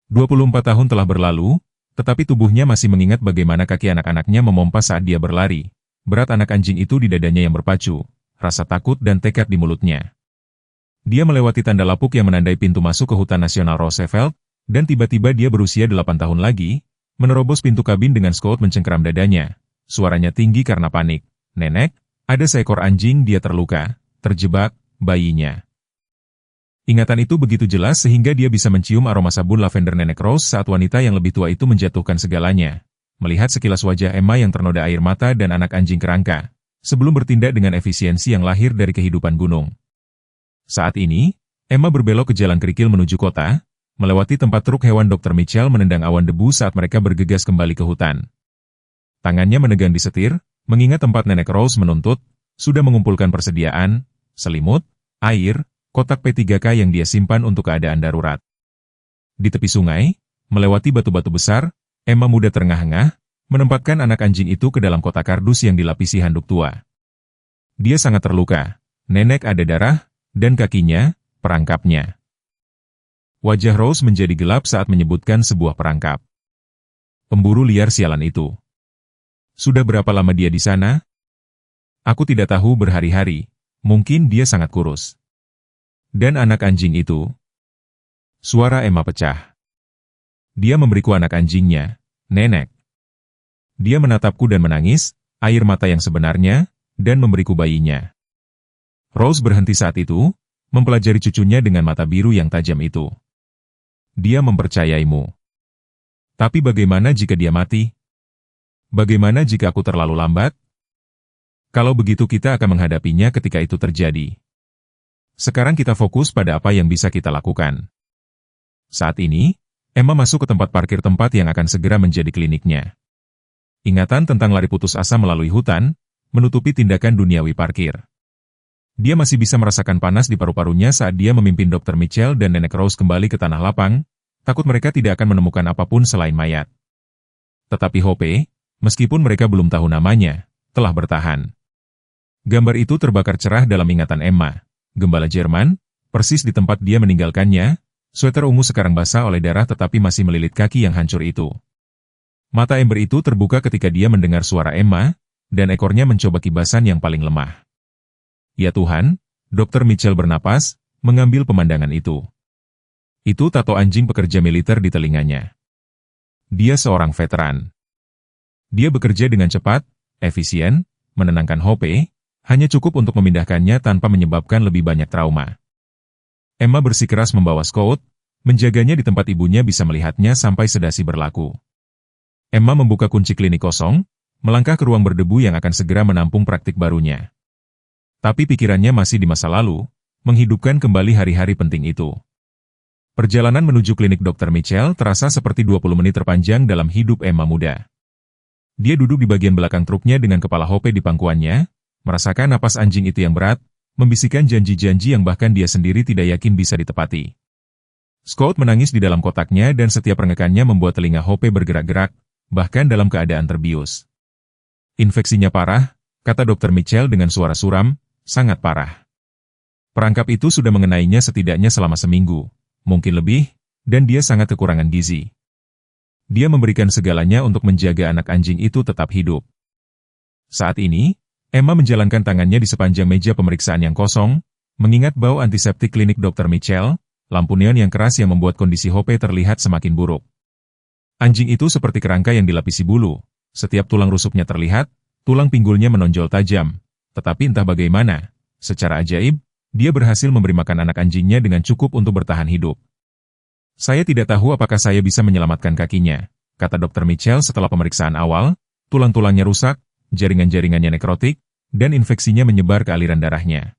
24 tahun telah berlalu, tetapi tubuhnya masih mengingat bagaimana kaki anak-anaknya memompa saat dia berlari. Berat anak anjing itu di dadanya yang berpacu, rasa takut dan tekad di mulutnya. Dia melewati tanda lapuk yang menandai pintu masuk ke Hutan Nasional Roosevelt, dan tiba-tiba dia berusia 8 tahun lagi, menerobos pintu kabin dengan Scott mencengkeram dadanya. Suaranya tinggi karena panik. Nenek, ada seekor anjing, dia terluka, terjebak, bayinya. Ingatan itu begitu jelas sehingga dia bisa mencium aroma sabun lavender Nenek Rose saat wanita yang lebih tua itu menjatuhkan segalanya. Melihat sekilas wajah Emma yang ternoda air mata dan anak anjing kerangka, sebelum bertindak dengan efisiensi yang lahir dari kehidupan gunung. Saat ini, Emma berbelok ke jalan kerikil menuju kota, melewati tempat truk hewan Dr. Mitchell menendang awan debu saat mereka bergegas kembali ke hutan. Tangannya menegang di setir, mengingat tempat Nenek Rose menuntut, sudah mengumpulkan persediaan, selimut, air, kotak P3K yang dia simpan untuk keadaan darurat. Di tepi sungai, melewati batu-batu besar, Emma muda terengah-engah, menempatkan anak anjing itu ke dalam kotak kardus yang dilapisi handuk tua. Dia sangat terluka, nenek ada darah, dan kakinya, perangkapnya. Wajah Rose menjadi gelap saat menyebutkan sebuah perangkap. Pemburu liar sialan itu. Sudah berapa lama dia di sana? Aku tidak tahu, berhari-hari. Mungkin dia sangat kurus. Dan anak anjing itu? Suara Emma pecah. Dia memberiku anak anjingnya, nenek. Dia menatapku dan menangis, air mata yang sebenarnya, dan memberiku bayinya. Rose berhenti saat itu, mempelajari cucunya dengan mata biru yang tajam itu. Dia mempercayaimu. Tapi bagaimana jika dia mati? Bagaimana jika aku terlalu lambat? Kalau begitu kita akan menghadapinya ketika itu terjadi. Sekarang kita fokus pada apa yang bisa kita lakukan. Saat ini, Emma masuk ke tempat parkir tempat yang akan segera menjadi kliniknya. Ingatan tentang lari putus asa melalui hutan, menutupi tindakan duniawi parkir. Dia masih bisa merasakan panas di paru-parunya saat dia memimpin Dr. Mitchell dan Nenek Rose kembali ke tanah lapang, takut mereka tidak akan menemukan apapun selain mayat. Tetapi Hope, meskipun mereka belum tahu namanya, telah bertahan. Gambar itu terbakar cerah dalam ingatan Emma. Gembala Jerman, persis di tempat dia meninggalkannya, sweater ungu sekarang basah oleh darah tetapi masih melilit kaki yang hancur itu. Mata ember itu terbuka ketika dia mendengar suara Emma, dan ekornya mencoba kibasan yang paling lemah. Ya Tuhan, Dr. Mitchell bernapas, mengambil pemandangan itu. Itu tato anjing pekerja militer di telinganya. Dia seorang veteran. Dia bekerja dengan cepat, efisien, menenangkan Hope, hanya cukup untuk memindahkannya tanpa menyebabkan lebih banyak trauma. Emma bersikeras membawa Scott, menjaganya di tempat ibunya bisa melihatnya sampai sedasi berlaku. Emma membuka kunci klinik kosong, melangkah ke ruang berdebu yang akan segera menampung praktik barunya. Tapi pikirannya masih di masa lalu, menghidupkan kembali hari-hari penting itu. Perjalanan menuju klinik Dr. Mitchell terasa seperti 20 menit terpanjang dalam hidup Emma muda. Dia duduk di bagian belakang truknya dengan kepala Hope di pangkuannya, merasakan napas anjing itu yang berat, membisikkan janji-janji yang bahkan dia sendiri tidak yakin bisa ditepati. Scott menangis di dalam kotaknya dan setiap rengekannya membuat telinga Hope bergerak-gerak, bahkan dalam keadaan terbius. Infeksinya parah, kata Dr. Mitchell dengan suara suram, sangat parah. Perangkap itu sudah mengenainya setidaknya selama seminggu, mungkin lebih, dan dia sangat kekurangan gizi. Dia memberikan segalanya untuk menjaga anak anjing itu tetap hidup. Saat ini, Emma menjalankan tangannya di sepanjang meja pemeriksaan yang kosong, Mengingat bau antiseptik klinik Dr. Mitchell, lampu neon yang keras yang membuat kondisi Hope terlihat semakin buruk. Anjing itu seperti kerangka yang dilapisi bulu. Setiap tulang rusuknya terlihat, tulang pinggulnya menonjol tajam. Tetapi entah bagaimana, secara ajaib, dia berhasil memberi makan anak anjingnya dengan cukup untuk bertahan hidup. Saya tidak tahu apakah saya bisa menyelamatkan kakinya, kata Dr. Mitchell setelah pemeriksaan awal. Tulang-tulangnya rusak, jaringan-jaringannya nekrotik, dan infeksinya menyebar ke aliran darahnya.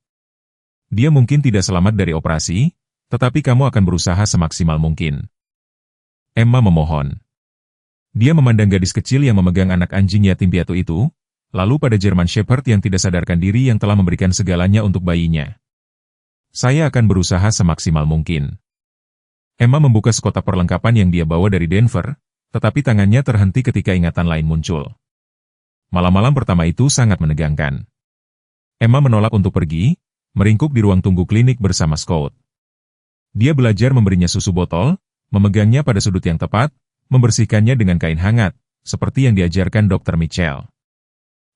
Dia mungkin tidak selamat dari operasi, tetapi kamu akan berusaha semaksimal mungkin. Emma memohon. Dia memandang gadis kecil yang memegang anak anjing yatim piatu itu, lalu pada German Shepherd yang tidak sadarkan diri yang telah memberikan segalanya untuk bayinya. Saya akan berusaha semaksimal mungkin. Emma membuka sekotak perlengkapan yang dia bawa dari Denver, tetapi tangannya terhenti ketika ingatan lain muncul. Malam-malam pertama itu sangat menegangkan. Emma menolak untuk pergi, meringkuk di ruang tunggu klinik bersama Scott. Dia belajar memberinya susu botol, memegangnya pada sudut yang tepat, membersihkannya dengan kain hangat, seperti yang diajarkan Dr. Mitchell.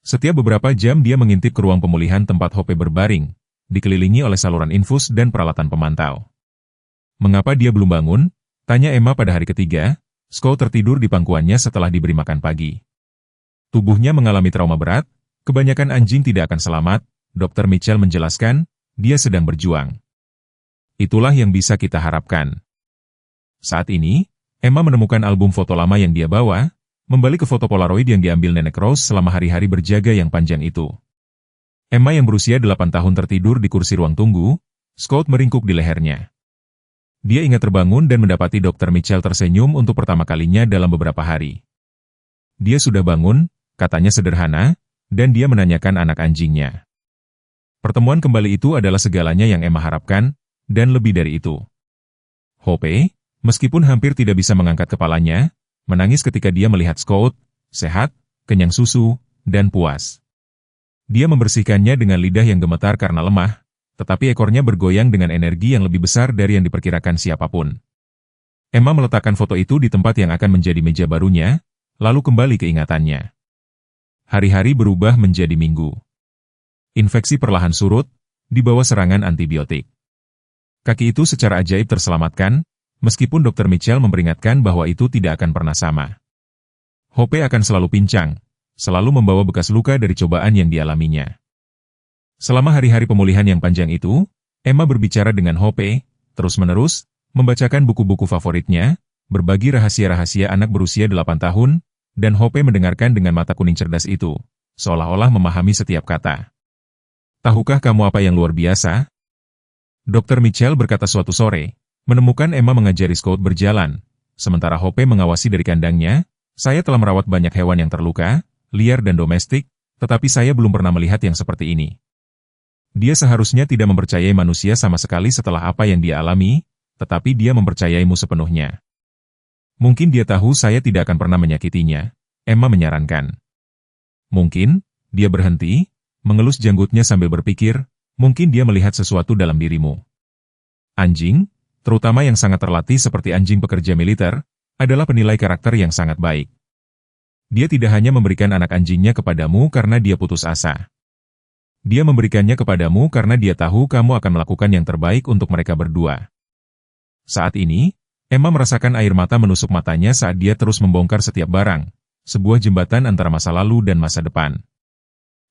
Setiap beberapa jam dia mengintip ke ruang pemulihan tempat Hope berbaring, dikelilingi oleh saluran infus dan peralatan pemantau. Mengapa dia belum bangun? Tanya Emma pada hari ketiga. Scott tertidur di pangkuannya setelah diberi makan pagi. Tubuhnya mengalami trauma berat, kebanyakan anjing tidak akan selamat, Dr. Mitchell menjelaskan, dia sedang berjuang. Itulah yang bisa kita harapkan. Saat ini, Emma menemukan album foto lama yang dia bawa, membalik ke foto Polaroid yang diambil nenek Rose selama hari-hari berjaga yang panjang itu. Emma yang berusia 8 tahun tertidur di kursi ruang tunggu, Scott meringkuk di lehernya. Dia ingat terbangun dan mendapati Dr. Mitchell tersenyum untuk pertama kalinya dalam beberapa hari. Dia sudah bangun, katanya sederhana, dan dia menanyakan anak anjingnya. Pertemuan kembali itu adalah segalanya yang Emma harapkan, dan lebih dari itu. Hope, meskipun hampir tidak bisa mengangkat kepalanya, menangis ketika dia melihat Scott, sehat, kenyang susu, dan puas. Dia membersihkannya dengan lidah yang gemetar karena lemah, tetapi ekornya bergoyang dengan energi yang lebih besar dari yang diperkirakan siapapun. Emma meletakkan foto itu di tempat yang akan menjadi meja barunya, lalu kembali ke ingatannya. Hari-hari berubah menjadi minggu. Infeksi perlahan surut, di bawah serangan antibiotik. Kaki itu secara ajaib terselamatkan, meskipun Dr. Mitchell memperingatkan bahwa itu tidak akan pernah sama. Hope akan selalu pincang, selalu membawa bekas luka dari cobaan yang dialaminya. Selama hari-hari pemulihan yang panjang itu, Emma berbicara dengan Hope, terus-menerus, membacakan buku-buku favoritnya, berbagi rahasia-rahasia anak berusia 8 tahun, dan Hope mendengarkan dengan mata kuning cerdas itu, seolah-olah memahami setiap kata. Tahukah kamu apa yang luar biasa? Dr. Mitchell berkata suatu sore, menemukan Emma mengajari Scott berjalan, sementara Hope mengawasi dari kandangnya. Saya telah merawat banyak hewan yang terluka, liar dan domestik, tetapi saya belum pernah melihat yang seperti ini. Dia seharusnya tidak mempercayai manusia sama sekali setelah apa yang dia alami, tetapi dia mempercayaimu sepenuhnya. Mungkin dia tahu saya tidak akan pernah menyakitinya, Emma menyarankan. Mungkin, dia berhenti, mengelus janggutnya sambil berpikir, mungkin dia melihat sesuatu dalam dirimu. Anjing, terutama yang sangat terlatih seperti anjing pekerja militer, adalah penilai karakter yang sangat baik. Dia tidak hanya memberikan anak anjingnya kepadamu karena dia putus asa. Dia memberikannya kepadamu karena dia tahu kamu akan melakukan yang terbaik untuk mereka berdua. Saat ini, Emma merasakan air mata menusuk matanya saat dia terus membongkar setiap barang, sebuah jembatan antara masa lalu dan masa depan.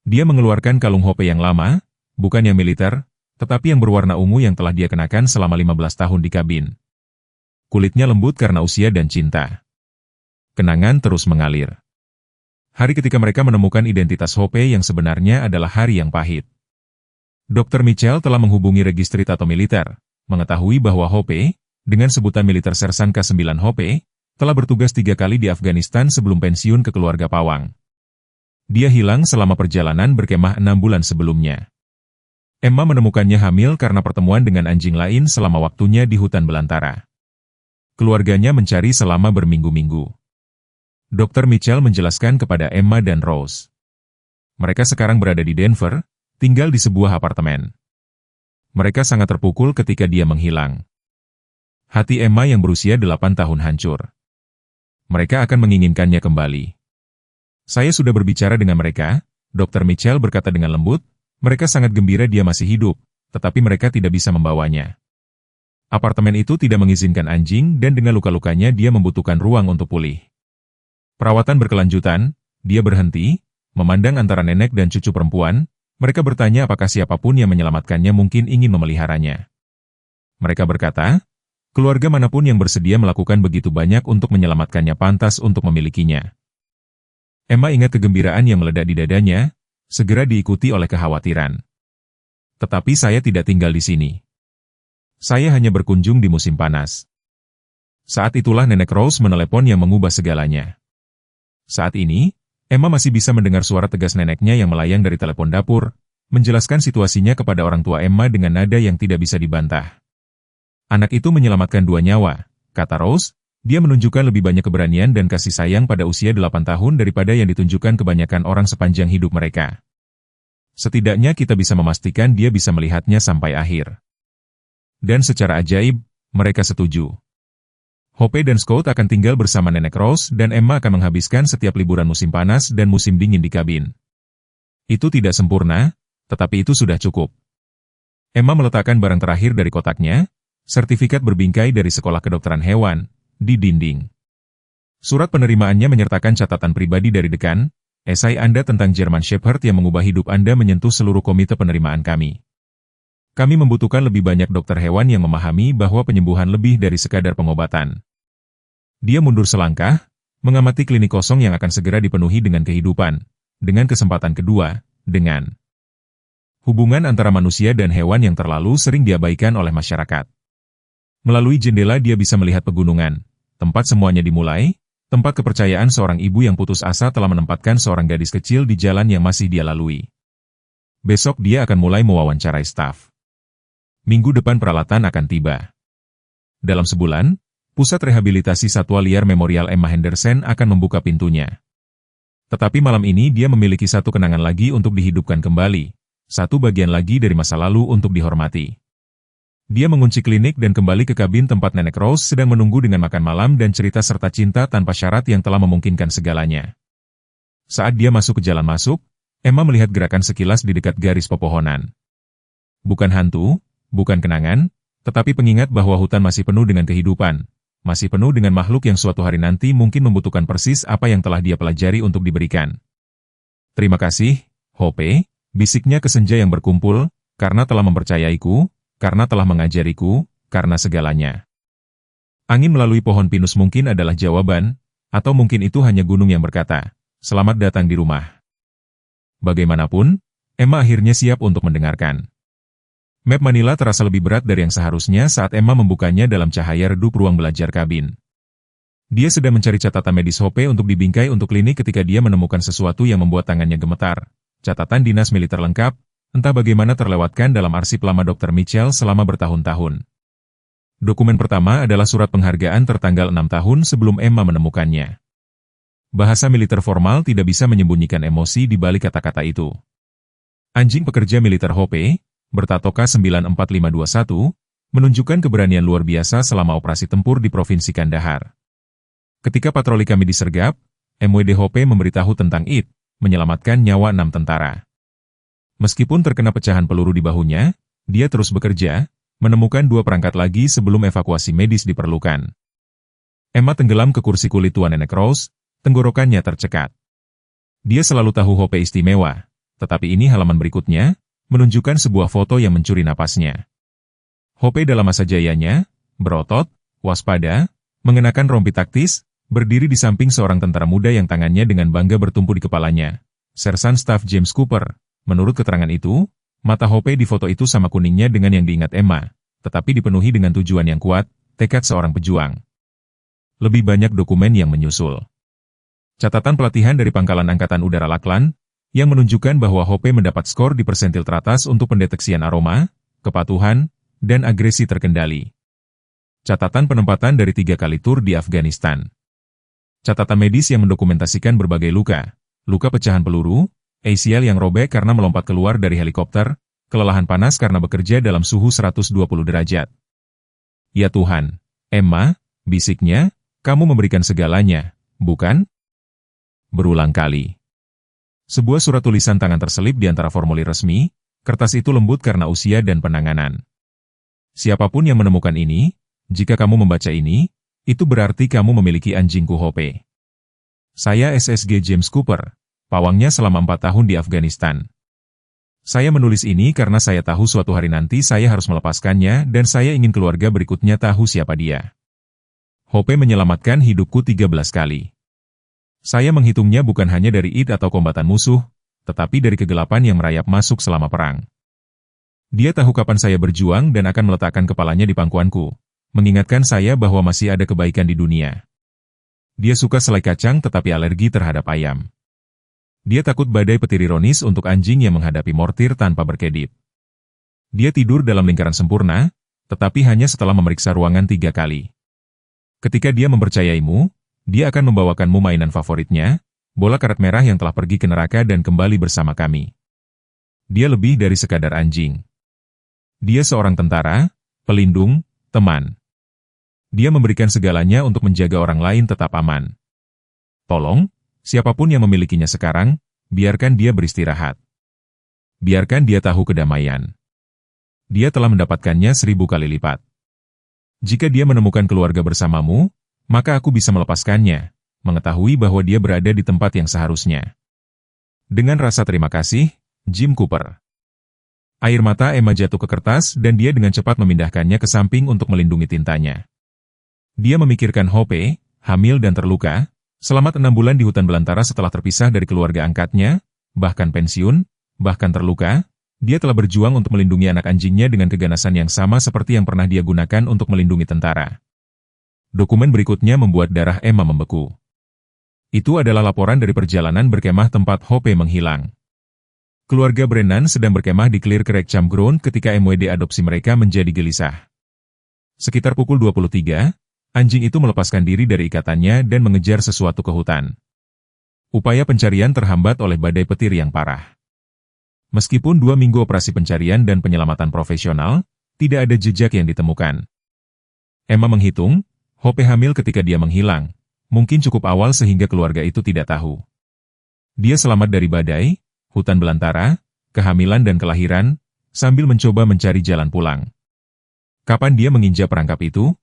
Dia mengeluarkan kalung Hope yang lama, bukan yang militer, tetapi yang berwarna ungu yang telah dia kenakan selama 15 tahun di kabin. Kulitnya lembut karena usia dan cinta. Kenangan terus mengalir. Hari ketika mereka menemukan identitas Hope yang sebenarnya adalah hari yang pahit. Dr. Mitchell telah menghubungi registri tato militer, mengetahui bahwa Hope, dengan sebutan militer Sersan K9 Hope, telah bertugas 3 kali di Afghanistan sebelum pensiun ke keluarga pawang. Dia hilang selama perjalanan berkemah 6 bulan sebelumnya. Emma menemukannya hamil karena pertemuan dengan anjing lain selama waktunya di hutan belantara. Keluarganya mencari selama berminggu-minggu. Dr. Mitchell menjelaskan kepada Emma dan Rose. Mereka sekarang berada di Denver, tinggal di sebuah apartemen. Mereka sangat terpukul ketika dia menghilang. Hati Emma yang berusia 8 tahun hancur. Mereka akan menginginkannya kembali. Saya sudah berbicara dengan mereka, Dr. Mitchell berkata dengan lembut, mereka sangat gembira dia masih hidup, tetapi mereka tidak bisa membawanya. Apartemen itu tidak mengizinkan anjing dan dengan luka-lukanya dia membutuhkan ruang untuk pulih. Perawatan berkelanjutan, dia berhenti, memandang antara nenek dan cucu perempuan, mereka bertanya apakah siapapun yang menyelamatkannya mungkin ingin memeliharanya. Mereka berkata, keluarga manapun yang bersedia melakukan begitu banyak untuk menyelamatkannya pantas untuk memilikinya. Emma ingat kegembiraan yang meledak di dadanya, segera diikuti oleh kekhawatiran. Tetapi saya tidak tinggal di sini. Saya hanya berkunjung di musim panas. Saat itulah Nenek Rose menelepon yang mengubah segalanya. Saat ini, Emma masih bisa mendengar suara tegas neneknya yang melayang dari telepon dapur, menjelaskan situasinya kepada orang tua Emma dengan nada yang tidak bisa dibantah. Anak itu menyelamatkan 2 nyawa, kata Rose, dia menunjukkan lebih banyak keberanian dan kasih sayang pada usia 8 tahun daripada yang ditunjukkan kebanyakan orang sepanjang hidup mereka. Setidaknya kita bisa memastikan dia bisa melihatnya sampai akhir. Dan secara ajaib, mereka setuju. Hope dan Scott akan tinggal bersama Nenek Rose dan Emma akan menghabiskan setiap liburan musim panas dan musim dingin di kabin. Itu tidak sempurna, tetapi itu sudah cukup. Emma meletakkan barang terakhir dari kotaknya, sertifikat berbingkai dari Sekolah Kedokteran Hewan, di dinding. Surat penerimaannya menyertakan catatan pribadi dari dekan, esai Anda tentang German Shepherd yang mengubah hidup Anda menyentuh seluruh komite penerimaan kami. Kami membutuhkan lebih banyak dokter hewan yang memahami bahwa penyembuhan lebih dari sekadar pengobatan. Dia mundur selangkah, mengamati klinik kosong yang akan segera dipenuhi dengan kehidupan, dengan kesempatan kedua, dengan hubungan antara manusia dan hewan yang terlalu sering diabaikan oleh masyarakat. Melalui jendela dia bisa melihat pegunungan, tempat semuanya dimulai, tempat kepercayaan seorang ibu yang putus asa telah menempatkan seorang gadis kecil di jalan yang masih dia lalui. Besok dia akan mulai mewawancarai staf. Minggu depan peralatan akan tiba. Dalam sebulan, Pusat Rehabilitasi Satwa Liar Memorial Emma Henderson akan membuka pintunya. Tetapi malam ini dia memiliki satu kenangan lagi untuk dihidupkan kembali, satu bagian lagi dari masa lalu untuk dihormati. Dia mengunci klinik dan kembali ke kabin tempat Nenek Rose sedang menunggu dengan makan malam dan cerita serta cinta tanpa syarat yang telah memungkinkan segalanya. Saat dia masuk ke jalan masuk, Emma melihat gerakan sekilas di dekat garis pepohonan. Bukan hantu, bukan kenangan, tetapi pengingat bahwa hutan masih penuh dengan kehidupan, masih penuh dengan makhluk yang suatu hari nanti mungkin membutuhkan persis apa yang telah dia pelajari untuk diberikan. Terima kasih, Hope, bisiknya ke senja yang berkumpul, karena telah mempercayaiku, karena telah mengajariku, karena segalanya. Angin melalui pohon pinus mungkin adalah jawaban, atau mungkin itu hanya gunung yang berkata, selamat datang di rumah. Bagaimanapun, Emma akhirnya siap untuk mendengarkan. Map Manila terasa lebih berat dari yang seharusnya saat Emma membukanya dalam cahaya redup ruang belajar kabin. Dia sedang mencari catatan medis Hope untuk dibingkai untuk klinik ketika dia menemukan sesuatu yang membuat tangannya gemetar. Catatan dinas militer lengkap, entah bagaimana terlewatkan dalam arsip lama Dr. Mitchell selama bertahun-tahun. Dokumen pertama adalah surat penghargaan tertanggal 6 tahun sebelum Emma menemukannya. Bahasa militer formal tidak bisa menyembunyikan emosi di balik kata-kata itu. Anjing pekerja militer Hope, bertatoka 94521, menunjukkan keberanian luar biasa selama operasi tempur di Provinsi Kandahar. Ketika patroli kami disergap, MWD Hope memberitahu tentang IT, menyelamatkan nyawa 6 tentara. Meskipun terkena pecahan peluru di bahunya, dia terus bekerja, menemukan 2 perangkat lagi sebelum evakuasi medis diperlukan. Emma tenggelam ke kursi kulit tua Nenek Rose, tenggorokannya tercekat. Dia selalu tahu Hope istimewa, tetapi ini halaman berikutnya, menunjukkan sebuah foto yang mencuri napasnya. Hope dalam masa jayanya, berotot, waspada, mengenakan rompi taktis, berdiri di samping seorang tentara muda yang tangannya dengan bangga bertumpu di kepalanya. Sersan Staff James Cooper. Menurut keterangan itu, mata Hope di foto itu sama kuningnya dengan yang diingat Emma, tetapi dipenuhi dengan tujuan yang kuat, tekad seorang pejuang. Lebih banyak dokumen yang menyusul. Catatan pelatihan dari Pangkalan Angkatan Udara Laklan, yang menunjukkan bahwa Hope mendapat skor di persentil teratas untuk pendeteksian aroma, kepatuhan, dan agresi terkendali. Catatan penempatan dari 3 kali tur di Afghanistan. Catatan medis yang mendokumentasikan berbagai luka, luka pecahan peluru, ACL yang robek karena melompat keluar dari helikopter, kelelahan panas karena bekerja dalam suhu 120 derajat. Ya Tuhan, Emma, bisiknya, kamu memberikan segalanya, bukan? Berulang kali. Sebuah surat tulisan tangan terselip di antara formulir resmi, Kertas itu lembut karena usia dan penanganan. Siapapun yang menemukan ini, jika kamu membaca ini, itu berarti kamu memiliki anjingku Hope. Saya SSG James Cooper, pawangnya selama 4 tahun di Afghanistan. Saya menulis ini karena saya tahu suatu hari nanti saya harus melepaskannya dan saya ingin keluarga berikutnya tahu siapa dia. Hope menyelamatkan hidupku 13 kali. Saya menghitungnya bukan hanya dari id atau kombatan musuh, tetapi dari kegelapan yang merayap masuk selama perang. Dia tahu kapan saya berjuang dan akan meletakkan kepalanya di pangkuanku, mengingatkan saya bahwa masih ada kebaikan di dunia. Dia suka selai kacang tetapi alergi terhadap ayam. Dia takut badai petir ironis untuk anjing yang menghadapi mortir tanpa berkedip. Dia tidur dalam lingkaran sempurna, tetapi hanya setelah memeriksa ruangan 3 kali. Ketika dia mempercayaimu, dia akan membawakanmu mainan favoritnya, bola karet merah yang telah pergi ke neraka dan kembali bersama kami. Dia lebih dari sekadar anjing. Dia seorang tentara, pelindung, teman. Dia memberikan segalanya untuk menjaga orang lain tetap aman. Tolong, siapapun yang memilikinya sekarang, biarkan dia beristirahat. Biarkan dia tahu kedamaian. Dia telah mendapatkannya 1000 kali lipat. Jika dia menemukan keluarga bersamamu, maka aku bisa melepaskannya, mengetahui bahwa dia berada di tempat yang seharusnya. Dengan rasa terima kasih, Jim Cooper. Air mata Emma jatuh ke kertas dan dia dengan cepat memindahkannya ke samping untuk melindungi tintanya. Dia memikirkan Hope, hamil dan terluka, selama 6 bulan di hutan belantara setelah terpisah dari keluarga angkatnya, bahkan pensiun, bahkan terluka, dia telah berjuang untuk melindungi anak anjingnya dengan keganasan yang sama seperti yang pernah dia gunakan untuk melindungi tentara. Dokumen berikutnya membuat darah Emma membeku. Itu adalah laporan dari perjalanan berkemah tempat Hope menghilang. Keluarga Brennan sedang berkemah di Clear Creek Campground ketika MWD adopsi mereka menjadi gelisah. Sekitar pukul 23, anjing itu melepaskan diri dari ikatannya dan mengejar sesuatu ke hutan. Upaya pencarian terhambat oleh badai petir yang parah. Meskipun 2 minggu operasi pencarian dan penyelamatan profesional, tidak ada jejak yang ditemukan. Emma menghitung, Hope hamil ketika dia menghilang. Mungkin cukup awal sehingga keluarga itu tidak tahu. Dia selamat dari badai, hutan belantara, kehamilan dan kelahiran, sambil mencoba mencari jalan pulang. Kapan dia menginjak perangkap itu?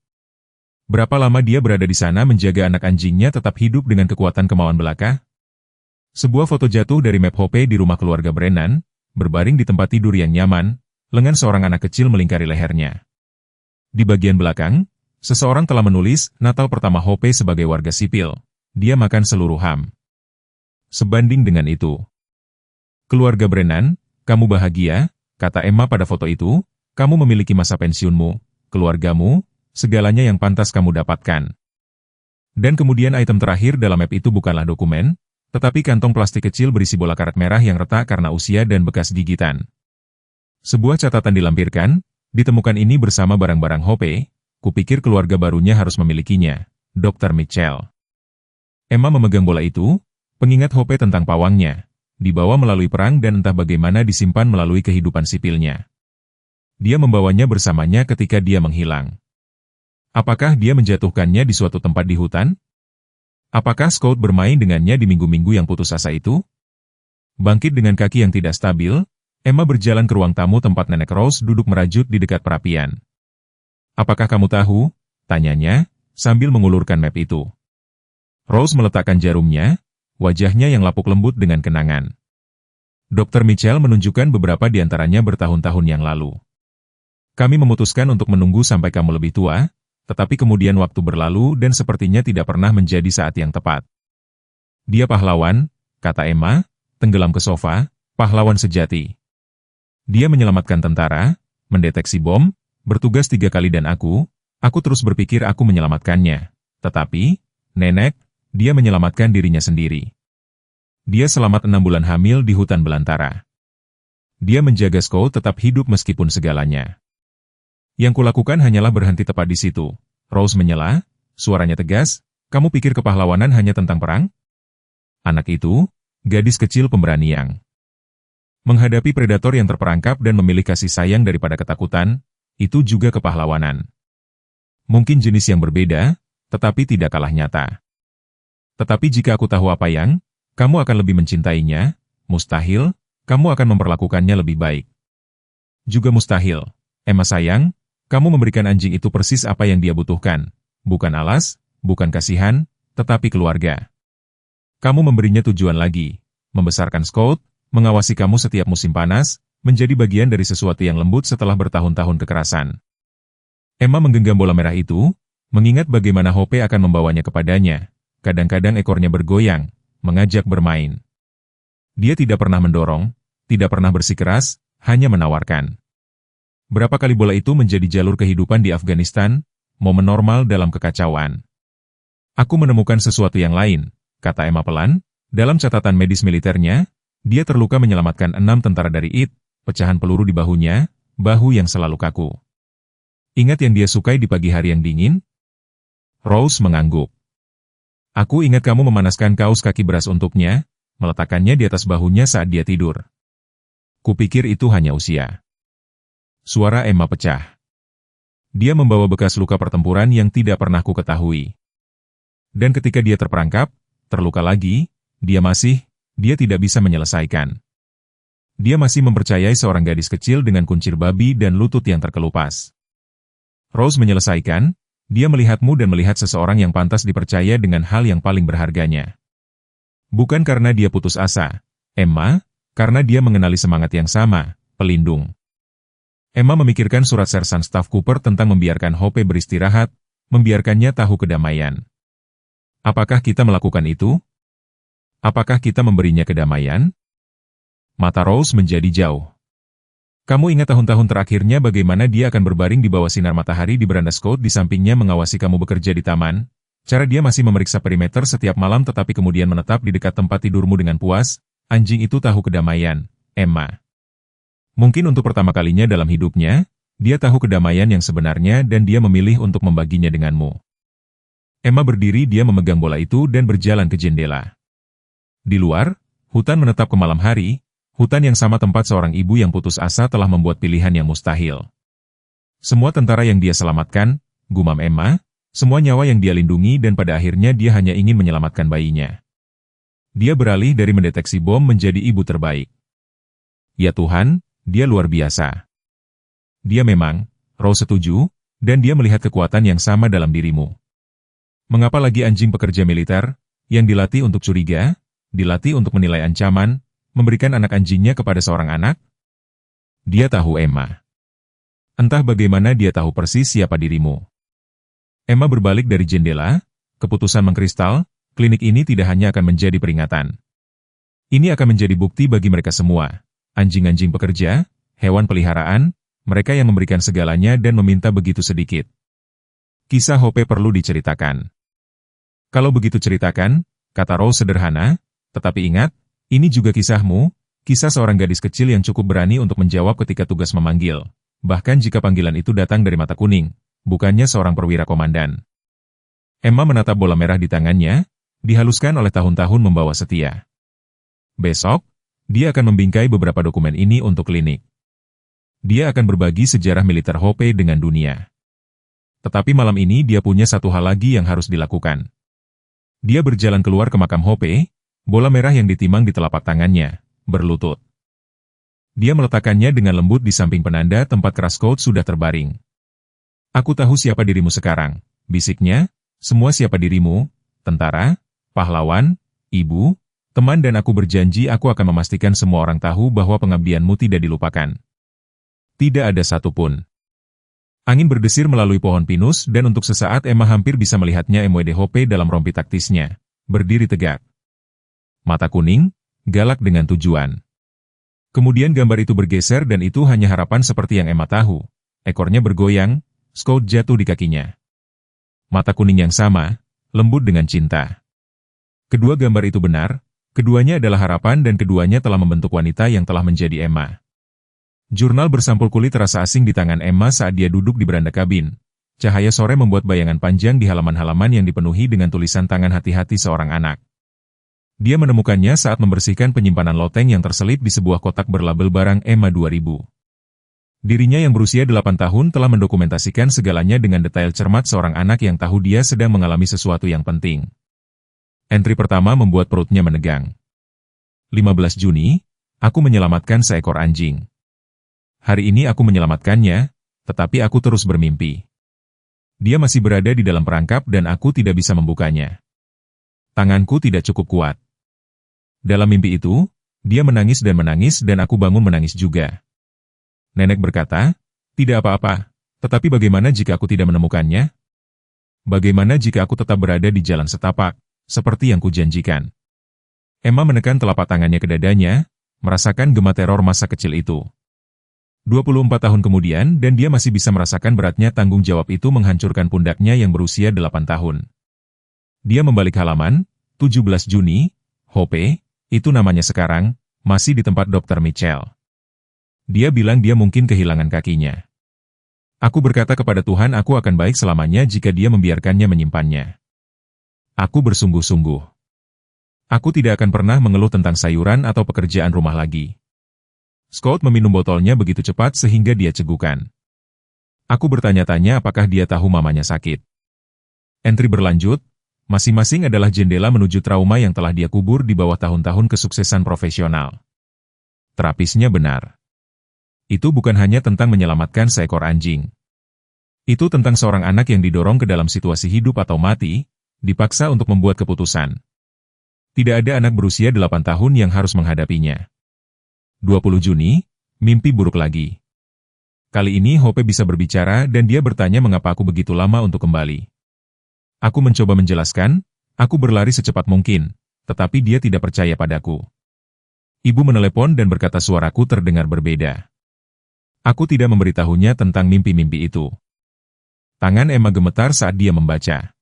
Berapa lama dia berada di sana menjaga anak anjingnya tetap hidup dengan kekuatan kemauan belaka? Sebuah foto jatuh dari map Hope di rumah keluarga Brennan, berbaring di tempat tidur yang nyaman, lengan seorang anak kecil melingkari lehernya. Di bagian belakang, seseorang telah menulis Natal pertama Hope sebagai warga sipil. Dia makan seluruh ham. Sebanding dengan itu, keluarga Brennan, kamu bahagia, kata Emma pada foto itu, kamu memiliki masa pensiunmu, keluargamu, segalanya yang pantas kamu dapatkan. Dan kemudian item terakhir dalam map itu bukanlah dokumen, tetapi kantong plastik kecil berisi bola karet merah yang retak karena usia dan bekas gigitan. Sebuah catatan dilampirkan, ditemukan ini bersama barang-barang Hope, kupikir keluarga barunya harus memilikinya, Dr. Mitchell. Emma memegang bola itu, pengingat Hope tentang pawangnya, dibawa melalui perang dan entah bagaimana disimpan melalui kehidupan sipilnya. Dia membawanya bersamanya ketika dia menghilang. Apakah dia menjatuhkannya di suatu tempat di hutan? Apakah Scout bermain dengannya di minggu-minggu yang putus asa itu? Bangkit dengan kaki yang tidak stabil, Emma berjalan ke ruang tamu tempat Nenek Rose duduk merajut di dekat perapian. Apakah kamu tahu? Tanyanya, sambil mengulurkan map itu. Rose meletakkan jarumnya, wajahnya yang lapuk lembut dengan kenangan. Dr. Mitchell menunjukkan beberapa di antaranya bertahun-tahun yang lalu. Kami memutuskan untuk menunggu sampai kamu lebih tua, tetapi kemudian waktu berlalu dan sepertinya tidak pernah menjadi saat yang tepat. Dia pahlawan, kata Emma, tenggelam ke sofa, pahlawan sejati. Dia menyelamatkan tentara, mendeteksi bom, bertugas 3 kali dan aku terus berpikir aku menyelamatkannya. Tetapi, Nenek, dia menyelamatkan dirinya sendiri. Dia selamat 6 bulan hamil di hutan belantara. Dia menjaga Scout tetap hidup meskipun segalanya. Yang kulakukan hanyalah berhenti tepat di situ. Rose menyela, suaranya tegas, kamu pikir kepahlawanan hanya tentang perang? Anak itu, gadis kecil pemberani yang menghadapi predator yang terperangkap dan memilih kasih sayang daripada ketakutan, itu juga kepahlawanan. Mungkin jenis yang berbeda, tetapi tidak kalah nyata. Tetapi jika aku tahu apa yang, kamu akan lebih mencintainya, mustahil, kamu akan memperlakukannya lebih baik. Juga mustahil. Emma sayang, kamu memberikan anjing itu persis apa yang dia butuhkan. Bukan alas, bukan kasihan, tetapi keluarga. Kamu memberinya tujuan lagi. Membesarkan Scout, mengawasi kamu setiap musim panas, menjadi bagian dari sesuatu yang lembut setelah bertahun-tahun kekerasan. Emma menggenggam bola merah itu, mengingat bagaimana Hope akan membawanya kepadanya. Kadang-kadang ekornya bergoyang, mengajak bermain. Dia tidak pernah mendorong, tidak pernah bersikeras, hanya menawarkan. Berapa kali bola itu menjadi jalur kehidupan di Afghanistan, momen normal dalam kekacauan. Aku menemukan sesuatu yang lain, kata Emma pelan. Dalam catatan medis militernya, dia terluka menyelamatkan 6 tentara dari IT, pecahan peluru di bahunya, bahu yang selalu kaku. Ingat yang dia sukai di pagi hari yang dingin? Rose mengangguk. Aku ingat kamu memanaskan kaos kaki beras untuknya, meletakkannya di atas bahunya saat dia tidur. Kupikir itu hanya usia. Suara Emma pecah. Dia membawa bekas luka pertempuran yang tidak pernah ku ketahui. Dan ketika dia terperangkap, terluka lagi, dia tidak bisa menyelesaikan. Dia masih mempercayai seorang gadis kecil dengan kuncir babi dan lutut yang terkelupas. Rose menyelesaikan, dia melihatmu dan melihat seseorang yang pantas dipercaya dengan hal yang paling berharganya. Bukan karena dia putus asa, Emma, karena dia mengenali semangat yang sama, pelindung. Emma memikirkan surat Sersan Staf Cooper tentang membiarkan Hope beristirahat, membiarkannya tahu kedamaian. Apakah kita melakukan itu? Apakah kita memberinya kedamaian? Mata Rose menjadi jauh. Kamu ingat tahun-tahun terakhirnya bagaimana dia akan berbaring di bawah sinar matahari di beranda Scout di sampingnya mengawasi kamu bekerja di taman? Cara dia masih memeriksa perimeter setiap malam tetapi kemudian menetap di dekat tempat tidurmu dengan puas. Anjing itu tahu kedamaian, Emma. Mungkin untuk pertama kalinya dalam hidupnya, dia tahu kedamaian yang sebenarnya dan dia memilih untuk membaginya denganmu. Emma berdiri, dia memegang bola itu dan berjalan ke jendela. Di luar, hutan menetap ke malam hari. Hutan yang sama tempat seorang ibu yang putus asa telah membuat pilihan yang mustahil. Semua tentara yang dia selamatkan, gumam Emma, semua nyawa yang dia lindungi dan pada akhirnya dia hanya ingin menyelamatkan bayinya. Dia beralih dari mendeteksi bom menjadi ibu terbaik. Ya Tuhan, dia luar biasa. Dia memang, Rose setuju, dan dia melihat kekuatan yang sama dalam dirimu. Mengapa lagi anjing pekerja militer, yang dilatih untuk curiga, dilatih untuk menilai ancaman, memberikan anak anjingnya kepada seorang anak? Dia tahu Emma. Entah bagaimana dia tahu persis siapa dirimu. Emma berbalik dari jendela, keputusan mengkristal, klinik ini tidak hanya akan menjadi peringatan. Ini akan menjadi bukti bagi mereka semua, anjing-anjing pekerja, hewan peliharaan, mereka yang memberikan segalanya dan meminta begitu sedikit. Kisah Hope perlu diceritakan. Kalau begitu ceritakan, kata Rose sederhana, tetapi ingat, ini juga kisahmu, kisah seorang gadis kecil yang cukup berani untuk menjawab ketika tugas memanggil, bahkan jika panggilan itu datang dari mata kuning, bukannya seorang perwira komandan. Emma menatap bola merah di tangannya, dihaluskan oleh tahun-tahun membawa setia. Besok, dia akan membingkai beberapa dokumen ini untuk klinik. Dia akan berbagi sejarah militer Hope dengan dunia. Tetapi malam ini dia punya satu hal lagi yang harus dilakukan. Dia berjalan keluar ke makam Hope, bola merah yang ditimang di telapak tangannya, berlutut. Dia meletakkannya dengan lembut di samping penanda tempat keras Scout sudah terbaring. Aku tahu siapa dirimu sekarang, bisiknya, semua siapa dirimu, tentara, pahlawan, ibu, teman dan aku berjanji aku akan memastikan semua orang tahu bahwa pengabdianmu tidak dilupakan. Tidak ada satupun. Angin berdesir melalui pohon pinus dan untuk sesaat Emma hampir bisa melihatnya MWD Hope dalam rompi taktisnya, berdiri tegak. Mata kuning, galak dengan tujuan. Kemudian gambar itu bergeser dan itu hanya harapan seperti yang Emma tahu. Ekornya bergoyang, Scout jatuh di kakinya. Mata kuning yang sama, lembut dengan cinta. Kedua gambar itu benar, keduanya adalah harapan dan keduanya telah membentuk wanita yang telah menjadi Emma. Jurnal bersampul kulit terasa asing di tangan Emma saat dia duduk di beranda kabin. Cahaya sore membuat bayangan panjang di halaman-halaman yang dipenuhi dengan tulisan tangan hati-hati seorang anak. Dia menemukannya saat membersihkan penyimpanan loteng yang terselip di sebuah kotak berlabel barang Emma 2000. Dirinya yang berusia 8 tahun telah mendokumentasikan segalanya dengan detail cermat seorang anak yang tahu dia sedang mengalami sesuatu yang penting. Entri pertama membuat perutnya menegang. 15 Juni, aku menyelamatkan seekor anjing. Hari ini aku menyelamatkannya, tetapi aku terus bermimpi. Dia masih berada di dalam perangkap dan aku tidak bisa membukanya. Tanganku tidak cukup kuat. Dalam mimpi itu, dia menangis dan aku bangun menangis juga. Nenek berkata, tidak apa-apa, tetapi bagaimana jika aku tidak menemukannya? Bagaimana jika aku tetap berada di jalan setapak, seperti yang kujanjikan? Emma menekan telapak tangannya ke dadanya, merasakan gema teror masa kecil itu. 24 tahun kemudian dan dia masih bisa merasakan beratnya tanggung jawab itu menghancurkan pundaknya yang berusia 8 tahun. Dia membalik halaman, 17 Juni, Hope, itu namanya sekarang, masih di tempat Dr. Mitchell. Dia bilang dia mungkin kehilangan kakinya. Aku berkata kepada Tuhan aku akan baik selamanya jika dia membiarkannya menyimpannya. Aku bersungguh-sungguh. Aku tidak akan pernah mengeluh tentang sayuran atau pekerjaan rumah lagi. Scott meminum botolnya begitu cepat sehingga dia cegukan. Aku bertanya-tanya apakah dia tahu mamanya sakit. Entry berlanjut, masing-masing adalah jendela menuju trauma yang telah dia kubur di bawah tahun-tahun kesuksesan profesional. Terapisnya benar. Itu bukan hanya tentang menyelamatkan seekor anjing. Itu tentang seorang anak yang didorong ke dalam situasi hidup atau mati, dipaksa untuk membuat keputusan. Tidak ada anak berusia 8 tahun yang harus menghadapinya. 20 Juni, mimpi buruk lagi. Kali ini Hope bisa berbicara dan dia bertanya mengapa aku begitu lama untuk kembali. Aku mencoba menjelaskan, aku berlari secepat mungkin, tetapi dia tidak percaya padaku. Ibu menelepon dan berkata suaraku terdengar berbeda. Aku tidak memberitahunya tentang mimpi-mimpi itu. Tangan Emma gemetar saat dia membaca.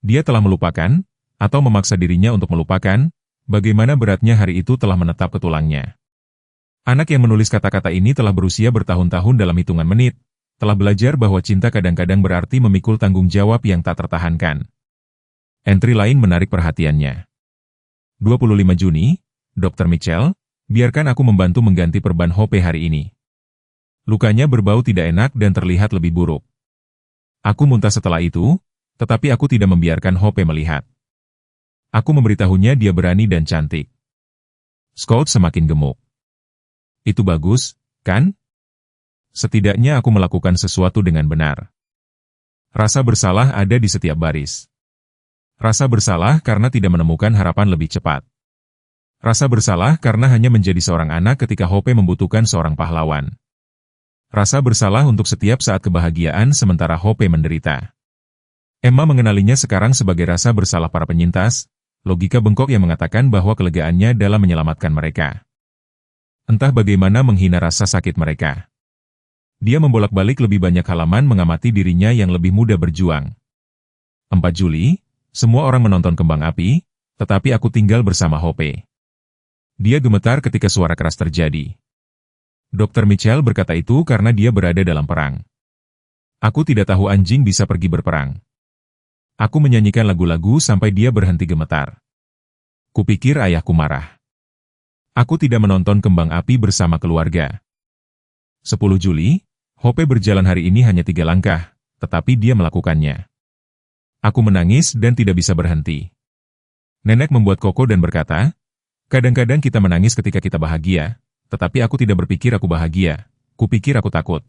Dia telah melupakan, atau memaksa dirinya untuk melupakan, bagaimana beratnya hari itu telah menetap ke tulangnya. Anak yang menulis kata-kata ini telah berusia bertahun-tahun dalam hitungan menit, telah belajar bahwa cinta kadang-kadang berarti memikul tanggung jawab yang tak tertahankan. Entry lain menarik perhatiannya. 25 Juni, Dr. Mitchell, biarkan aku membantu mengganti perban Hope hari ini. Lukanya berbau tidak enak dan terlihat lebih buruk. Aku muntah setelah itu, tetapi aku tidak membiarkan Hope melihat. Aku memberitahunya dia berani dan cantik. Scott semakin gemuk. Itu bagus, kan? Setidaknya aku melakukan sesuatu dengan benar. Rasa bersalah ada di setiap baris. Rasa bersalah karena tidak menemukan harapan lebih cepat. Rasa bersalah karena hanya menjadi seorang anak ketika Hope membutuhkan seorang pahlawan. Rasa bersalah untuk setiap saat kebahagiaan sementara Hope menderita. Emma mengenalinya sekarang sebagai rasa bersalah para penyintas, logika bengkok yang mengatakan bahwa kelegaannya dalam menyelamatkan mereka. Entah bagaimana menghina rasa sakit mereka. Dia membolak-balik lebih banyak halaman mengamati dirinya yang lebih muda berjuang. 4 Juli, semua orang menonton kembang api, tetapi aku tinggal bersama Hope. Dia gemetar ketika suara keras terjadi. Dr. Mitchell berkata itu karena dia berada dalam perang. Aku tidak tahu anjing bisa pergi berperang. Aku menyanyikan lagu-lagu sampai dia berhenti gemetar. Kupikir ayahku marah. Aku tidak menonton kembang api bersama keluarga. 10 Juli, Hope berjalan hari ini hanya 3 langkah, tetapi dia melakukannya. Aku menangis dan tidak bisa berhenti. Nenek membuat koko dan berkata, kadang-kadang kita menangis ketika kita bahagia, tetapi aku tidak berpikir aku bahagia, kupikir aku takut.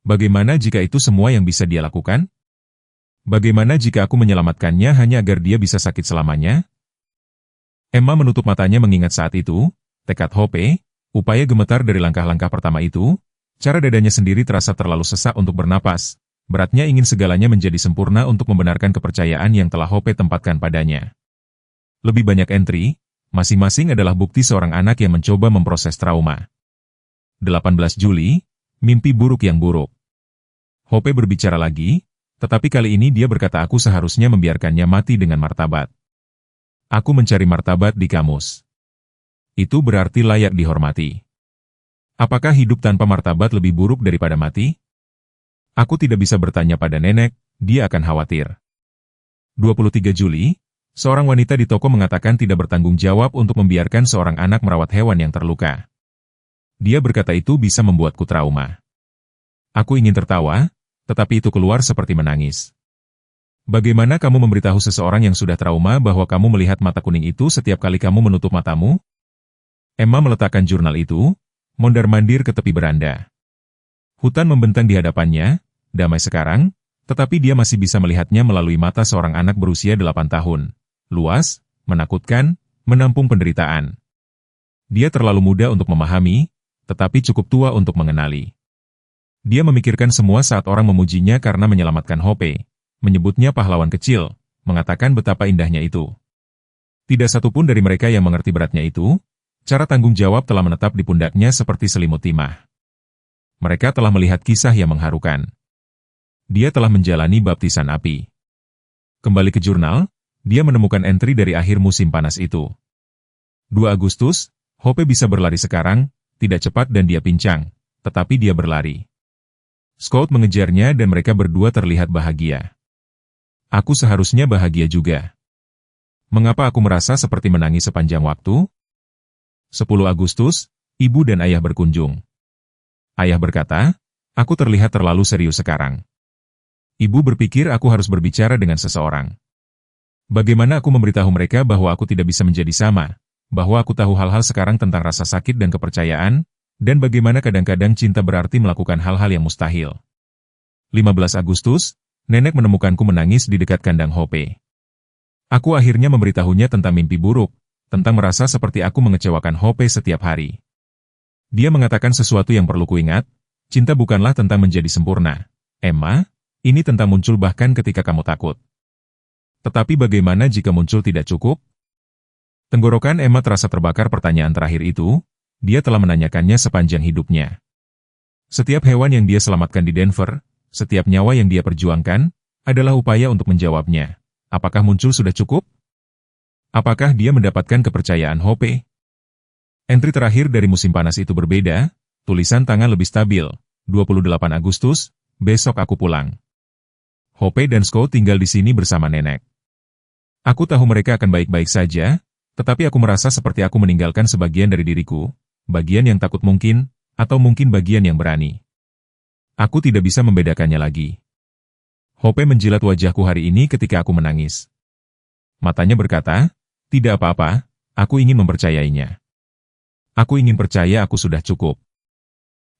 Bagaimana jika itu semua yang bisa dia lakukan? Bagaimana jika aku menyelamatkannya hanya agar dia bisa sakit selamanya? Emma menutup matanya mengingat saat itu, tekad Hope, upaya gemetar dari langkah-langkah pertama itu, cara dadanya sendiri terasa terlalu sesak untuk bernapas, beratnya ingin segalanya menjadi sempurna untuk membenarkan kepercayaan yang telah Hope tempatkan padanya. Lebih banyak entry, masing-masing adalah bukti seorang anak yang mencoba memproses trauma. 18 Juli, mimpi buruk yang buruk. Hope berbicara lagi, tetapi kali ini dia berkata aku seharusnya membiarkannya mati dengan martabat. Aku mencari martabat di kamus. Itu berarti layak dihormati. Apakah hidup tanpa martabat lebih buruk daripada mati? Aku tidak bisa bertanya pada nenek, dia akan khawatir. 23 Juli, seorang wanita di toko mengatakan tidak bertanggung jawab untuk membiarkan seorang anak merawat hewan yang terluka. Dia berkata itu bisa membuatku trauma. Aku ingin tertawa, tetapi itu keluar seperti menangis. Bagaimana kamu memberitahu seseorang yang sudah trauma bahwa kamu melihat mata kuning itu setiap kali kamu menutup matamu? Emma meletakkan jurnal itu, mondar-mandir ke tepi beranda. Hutan membentang di hadapannya, damai sekarang, tetapi dia masih bisa melihatnya melalui mata seorang anak berusia 8 tahun. Luas, menakutkan, menampung penderitaan. Dia terlalu muda untuk memahami, tetapi cukup tua untuk mengenali. Dia memikirkan semua saat orang memujinya karena menyelamatkan Hope, menyebutnya pahlawan kecil, mengatakan betapa indahnya itu. Tidak satupun dari mereka yang mengerti beratnya itu, cara tanggung jawab telah menetap di pundaknya seperti selimut timah. Mereka telah melihat kisah yang mengharukan. Dia telah menjalani baptisan api. Kembali ke jurnal, dia menemukan entry dari akhir musim panas itu. 2 Agustus, Hope bisa berlari sekarang, tidak cepat dan dia pincang, tetapi dia berlari. Scout mengejarnya dan mereka berdua terlihat bahagia. Aku seharusnya bahagia juga. Mengapa aku merasa seperti menangis sepanjang waktu? 10 Agustus, ibu dan ayah berkunjung. Ayah berkata, aku terlihat terlalu serius sekarang. Ibu berpikir aku harus berbicara dengan seseorang. Bagaimana aku memberitahu mereka bahwa aku tidak bisa menjadi sama, bahwa aku tahu hal-hal sekarang tentang rasa sakit dan kepercayaan, dan bagaimana kadang-kadang cinta berarti melakukan hal-hal yang mustahil. 15 Agustus, nenek menemukanku menangis di dekat kandang Hope. Aku akhirnya memberitahunya tentang mimpi buruk, tentang merasa seperti aku mengecewakan Hope setiap hari. Dia mengatakan sesuatu yang perlu kuingat, cinta bukanlah tentang menjadi sempurna. Emma, ini tentang muncul bahkan ketika kamu takut. Tetapi bagaimana jika muncul tidak cukup? Tenggorokan Emma terasa terbakar pertanyaan terakhir itu, dia telah menanyakannya sepanjang hidupnya. Setiap hewan yang dia selamatkan di Denver, setiap nyawa yang dia perjuangkan, adalah upaya untuk menjawabnya. Apakah muncul sudah cukup? Apakah dia mendapatkan kepercayaan Hope? Entry terakhir dari musim panas itu berbeda, tulisan tangan lebih stabil, 28 Agustus, besok aku pulang. Hope dan Scout tinggal di sini bersama nenek. Aku tahu mereka akan baik-baik saja, tetapi aku merasa seperti aku meninggalkan sebagian dari diriku, bagian yang takut mungkin, atau mungkin bagian yang berani. Aku tidak bisa membedakannya lagi. Hope menjilat wajahku hari ini ketika aku menangis. Matanya berkata, tidak apa-apa, aku ingin mempercayainya. Aku ingin percaya aku sudah cukup.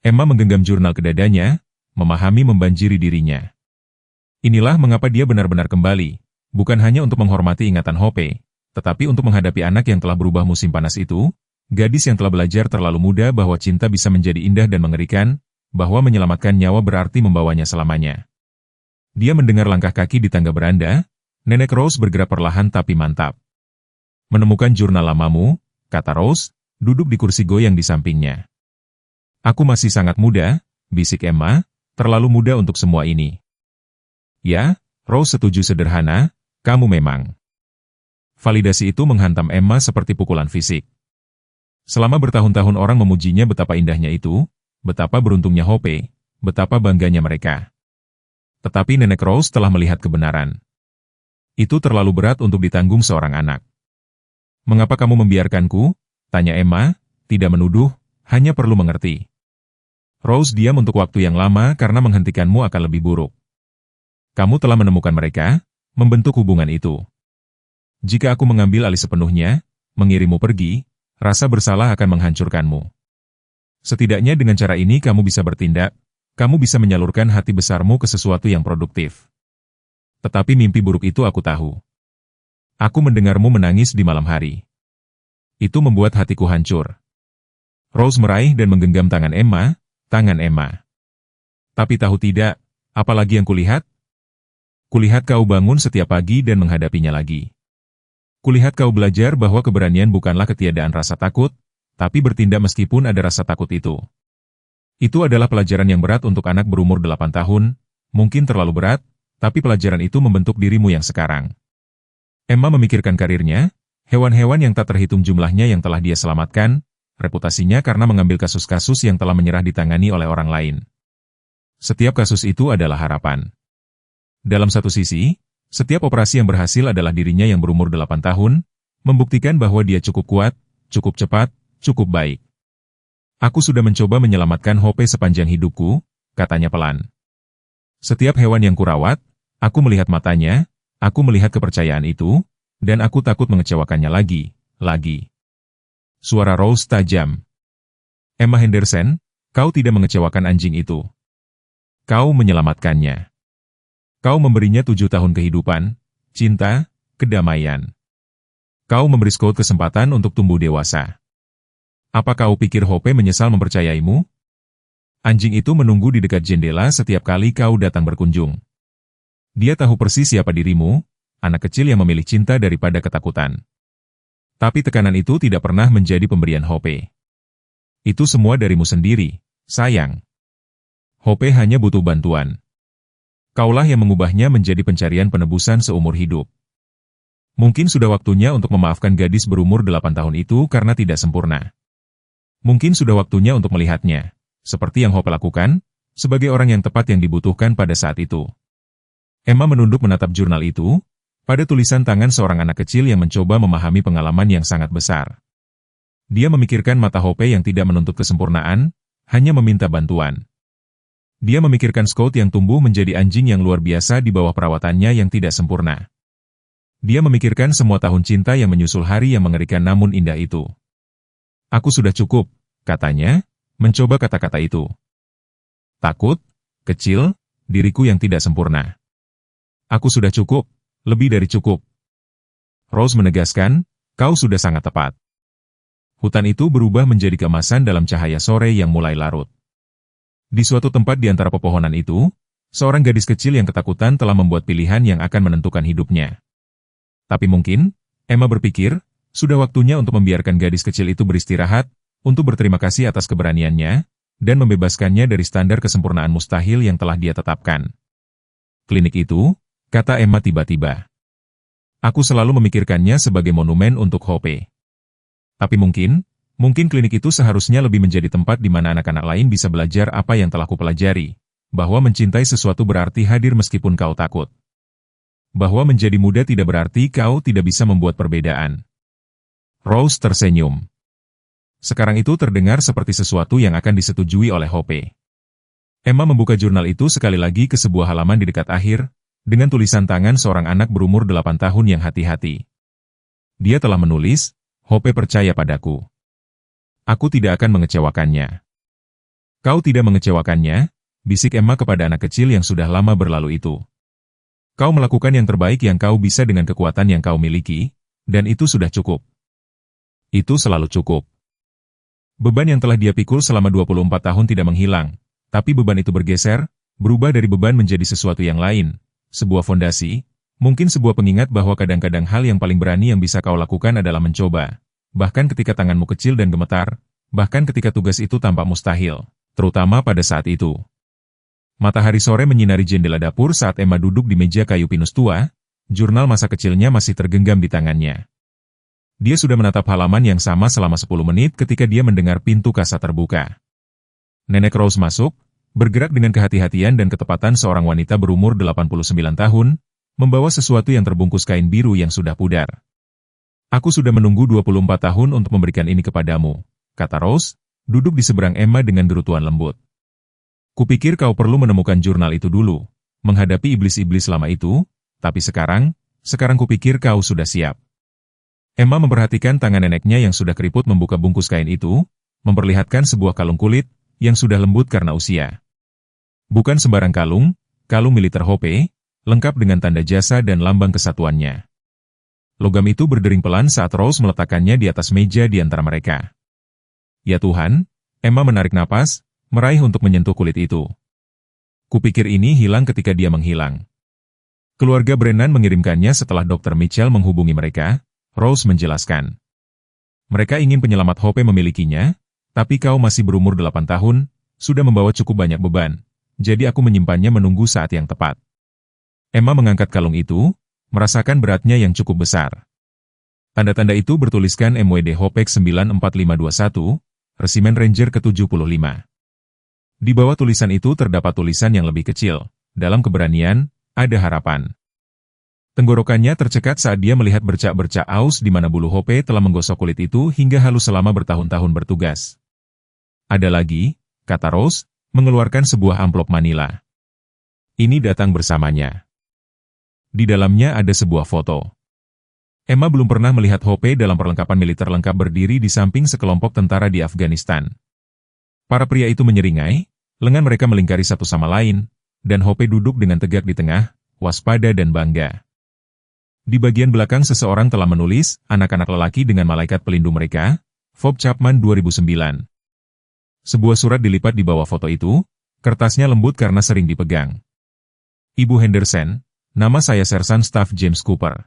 Emma menggenggam jurnal ke dadanya, memahami membanjiri dirinya. Inilah mengapa dia benar-benar kembali, bukan hanya untuk menghormati ingatan Hope, tetapi untuk menghadapi anak yang telah berubah musim panas itu, gadis yang telah belajar terlalu muda bahwa cinta bisa menjadi indah dan mengerikan, bahwa menyelamatkan nyawa berarti membawanya selamanya. Dia mendengar langkah kaki di tangga beranda, nenek Rose bergerak perlahan tapi mantap. Menemukan jurnal lamamu, kata Rose, duduk di kursi goyang di sampingnya. Aku masih sangat muda, bisik Emma, terlalu muda untuk semua ini. Ya, Rose setuju sederhana, kamu memang. Validasi itu menghantam Emma seperti pukulan fisik. Selama bertahun-tahun orang memujinya betapa indahnya itu, betapa beruntungnya Hope, betapa bangganya mereka. Tetapi nenek Rose telah melihat kebenaran. Itu terlalu berat untuk ditanggung seorang anak. Mengapa kamu membiarkanku? Tanya Emma, tidak menuduh, hanya perlu mengerti. Rose diam untuk waktu yang lama karena menghentikanmu akan lebih buruk. Kamu telah menemukan mereka, membentuk hubungan itu. Jika aku mengambil alih sepenuhnya, mengirimmu pergi, rasa bersalah akan menghancurkanmu. Setidaknya dengan cara ini kamu bisa bertindak, kamu bisa menyalurkan hati besarmu ke sesuatu yang produktif. Tetapi mimpi buruk itu aku tahu. Aku mendengarmu menangis di malam hari. Itu membuat hatiku hancur. Rose meraih dan menggenggam tangan Emma, Tapi tahu tidak, apalagi yang kulihat? Kulihat kau bangun setiap pagi dan menghadapinya lagi. Kulihat kau belajar bahwa keberanian bukanlah ketiadaan rasa takut, tapi bertindak meskipun ada rasa takut itu. Itu adalah pelajaran yang berat untuk anak berumur 8 tahun, mungkin terlalu berat, tapi pelajaran itu membentuk dirimu yang sekarang. Emma memikirkan karirnya, hewan-hewan yang tak terhitung jumlahnya yang telah dia selamatkan, reputasinya karena mengambil kasus-kasus yang telah menyerah ditangani oleh orang lain. Setiap kasus itu adalah harapan. Dalam satu sisi, setiap operasi yang berhasil adalah dirinya yang berumur 8 tahun, membuktikan bahwa dia cukup kuat, cukup cepat, cukup baik. Aku sudah mencoba menyelamatkan Hope sepanjang hidupku, katanya pelan. Setiap hewan yang kurawat, aku melihat matanya, aku melihat kepercayaan itu, dan aku takut mengecewakannya lagi. Suara Rose tajam. Emma Henderson, kau tidak mengecewakan anjing itu. Kau menyelamatkannya. Kau memberinya 7 tahun kehidupan, cinta, kedamaian. Kau memberi Scott kesempatan untuk tumbuh dewasa. Apa kau pikir Hope menyesal mempercayaimu? Anjing itu menunggu di dekat jendela setiap kali kau datang berkunjung. Dia tahu persis siapa dirimu, anak kecil yang memilih cinta daripada ketakutan. Tapi tekanan itu tidak pernah menjadi pemberian Hope. Itu semua darimu sendiri, sayang. Hope hanya butuh bantuan. Kaulah yang mengubahnya menjadi pencarian penebusan seumur hidup. Mungkin sudah waktunya untuk memaafkan gadis berumur 8 tahun itu karena tidak sempurna. Mungkin sudah waktunya untuk melihatnya, seperti yang Hope lakukan, sebagai orang yang tepat yang dibutuhkan pada saat itu. Emma menunduk menatap jurnal itu, pada tulisan tangan seorang anak kecil yang mencoba memahami pengalaman yang sangat besar. Dia memikirkan mata Hope yang tidak menuntut kesempurnaan, hanya meminta bantuan. Dia memikirkan Scott yang tumbuh menjadi anjing yang luar biasa di bawah perawatannya yang tidak sempurna. Dia memikirkan semua tahun cinta yang menyusul hari yang mengerikan namun indah itu. Aku sudah cukup, katanya, mencoba kata-kata itu. Takut, kecil, diriku yang tidak sempurna. Aku sudah cukup, lebih dari cukup. Rose menegaskan, kau sudah sangat tepat. Hutan itu berubah menjadi keemasan dalam cahaya sore yang mulai larut. Di suatu tempat di antara pepohonan itu, seorang gadis kecil yang ketakutan telah membuat pilihan yang akan menentukan hidupnya. Tapi mungkin, Emma berpikir, sudah waktunya untuk membiarkan gadis kecil itu beristirahat, untuk berterima kasih atas keberaniannya, dan membebaskannya dari standar kesempurnaan mustahil yang telah dia tetapkan. Klinik itu, kata Emma tiba-tiba. Aku selalu memikirkannya sebagai monumen untuk Hope. Tapi mungkin klinik itu seharusnya lebih menjadi tempat di mana anak-anak lain bisa belajar apa yang telah kupelajari, bahwa mencintai sesuatu berarti hadir meskipun kau takut. Bahwa menjadi muda tidak berarti kau tidak bisa membuat perbedaan. Rose tersenyum. Sekarang itu terdengar seperti sesuatu yang akan disetujui oleh Hope. Emma membuka jurnal itu sekali lagi ke sebuah halaman di dekat akhir, dengan tulisan tangan seorang anak berumur 8 tahun yang hati-hati. Dia telah menulis, Hope percaya padaku. Aku tidak akan mengecewakannya. Kau tidak mengecewakannya, bisik Emma kepada anak kecil yang sudah lama berlalu itu. Kau melakukan yang terbaik yang kau bisa dengan kekuatan yang kau miliki, dan itu sudah cukup. Itu selalu cukup. Beban yang telah dia pikul selama 24 tahun tidak menghilang, tapi beban itu bergeser, berubah dari beban menjadi sesuatu yang lain, sebuah fondasi, mungkin sebuah pengingat bahwa kadang-kadang hal yang paling berani yang bisa kau lakukan adalah mencoba. Bahkan ketika tanganmu kecil dan gemetar, bahkan ketika tugas itu tampak mustahil, terutama pada saat itu. Matahari sore menyinari jendela dapur saat Emma duduk di meja kayu pinus tua, jurnal masa kecilnya masih tergenggam di tangannya. Dia sudah menatap halaman yang sama selama 10 menit ketika dia mendengar pintu kasar terbuka. Nenek Rose masuk, bergerak dengan kehati-hatian dan ketepatan seorang wanita berumur 89 tahun, membawa sesuatu yang terbungkus kain biru yang sudah pudar. Aku sudah menunggu 24 tahun untuk memberikan ini kepadamu, kata Rose, duduk di seberang Emma dengan gerutuan lembut. Kupikir kau perlu menemukan jurnal itu dulu, menghadapi iblis-iblis lama itu, tapi sekarang kupikir kau sudah siap. Emma memperhatikan tangan neneknya yang sudah keriput membuka bungkus kain itu, memperlihatkan sebuah kalung kulit, yang sudah lembut karena usia. Bukan sembarang kalung militer Hope, lengkap dengan tanda jasa dan lambang kesatuannya. Logam itu berdering pelan saat Rose meletakkannya di atas meja di antara mereka. Ya Tuhan, Emma menarik napas, meraih untuk menyentuh kulit itu. Kupikir ini hilang ketika dia menghilang. Keluarga Brennan mengirimkannya setelah Dr. Mitchell menghubungi mereka, Rose menjelaskan. Mereka ingin penyelamat Hope memilikinya, tapi kau masih berumur 8 tahun, sudah membawa cukup banyak beban, jadi aku menyimpannya menunggu saat yang tepat. Emma mengangkat kalung itu, merasakan beratnya yang cukup besar. Tanda-tanda itu bertuliskan MWD Hopek 94521, Resimen Ranger ke-75. Di bawah tulisan itu terdapat tulisan yang lebih kecil, dalam keberanian, ada harapan. Tenggorokannya tercekat saat dia melihat bercak-bercak aus di mana bulu Hope telah menggosok kulit itu hingga halus selama bertahun-tahun bertugas. Ada lagi, kata Rose, mengeluarkan sebuah amplop manila. Ini datang bersamanya. Di dalamnya ada sebuah foto. Emma belum pernah melihat Hope dalam perlengkapan militer lengkap berdiri di samping sekelompok tentara di Afghanistan. Para pria itu menyeringai, lengan mereka melingkari satu sama lain, dan Hope duduk dengan tegak di tengah, waspada dan bangga. Di bagian belakang seseorang telah menulis, anak-anak lelaki dengan malaikat pelindung mereka, Bob Chapman 2009. Sebuah surat dilipat di bawah foto itu, kertasnya lembut karena sering dipegang. Ibu Henderson, nama saya Sersan Staff James Cooper.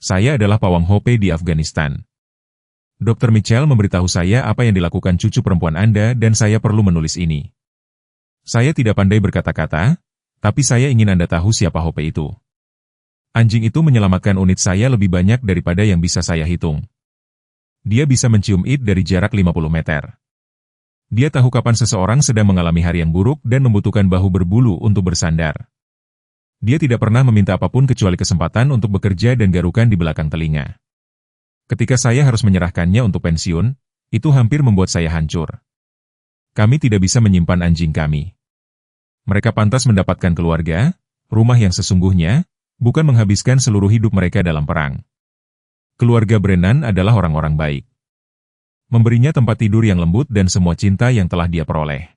Saya adalah pawang Hope di Afghanistan. Dr. Mitchell memberitahu saya apa yang dilakukan cucu perempuan Anda dan saya perlu menulis ini. Saya tidak pandai berkata-kata, tapi saya ingin Anda tahu siapa Hope itu. Anjing itu menyelamatkan unit saya lebih banyak daripada yang bisa saya hitung. Dia bisa mencium it dari jarak 50 meter. Dia tahu kapan seseorang sedang mengalami hari yang buruk dan membutuhkan bahu berbulu untuk bersandar. Dia tidak pernah meminta apapun kecuali kesempatan untuk bekerja dan garukan di belakang telinga. Ketika saya harus menyerahkannya untuk pensiun, itu hampir membuat saya hancur. Kami tidak bisa menyimpan anjing kami. Mereka pantas mendapatkan keluarga, rumah yang sesungguhnya, bukan menghabiskan seluruh hidup mereka dalam perang. Keluarga Brennan adalah orang-orang baik. Memberinya tempat tidur yang lembut dan semua cinta yang telah dia peroleh.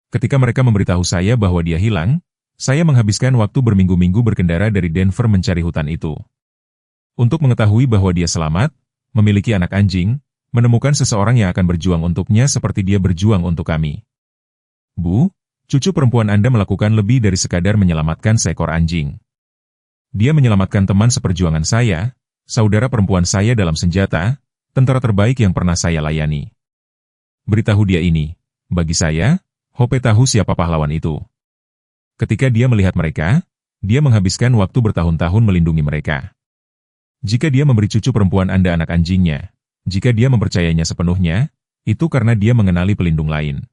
Ketika mereka memberitahu saya bahwa dia hilang, saya menghabiskan waktu berminggu-minggu berkendara dari Denver mencari hutan itu. Untuk mengetahui bahwa dia selamat, memiliki anak anjing, menemukan seseorang yang akan berjuang untuknya seperti dia berjuang untuk kami. Bu, cucu perempuan Anda melakukan lebih dari sekadar menyelamatkan seekor anjing. Dia menyelamatkan teman seperjuangan saya, saudara perempuan saya dalam senjata, tentara terbaik yang pernah saya layani. Beritahu dia ini, bagi saya, Hope tahu siapa pahlawan itu. Ketika dia melihat mereka, dia menghabiskan waktu bertahun-tahun melindungi mereka. Jika dia memberi cucu perempuan Anda anak anjingnya, jika dia mempercayainya sepenuhnya, itu karena dia mengenali pelindung lain.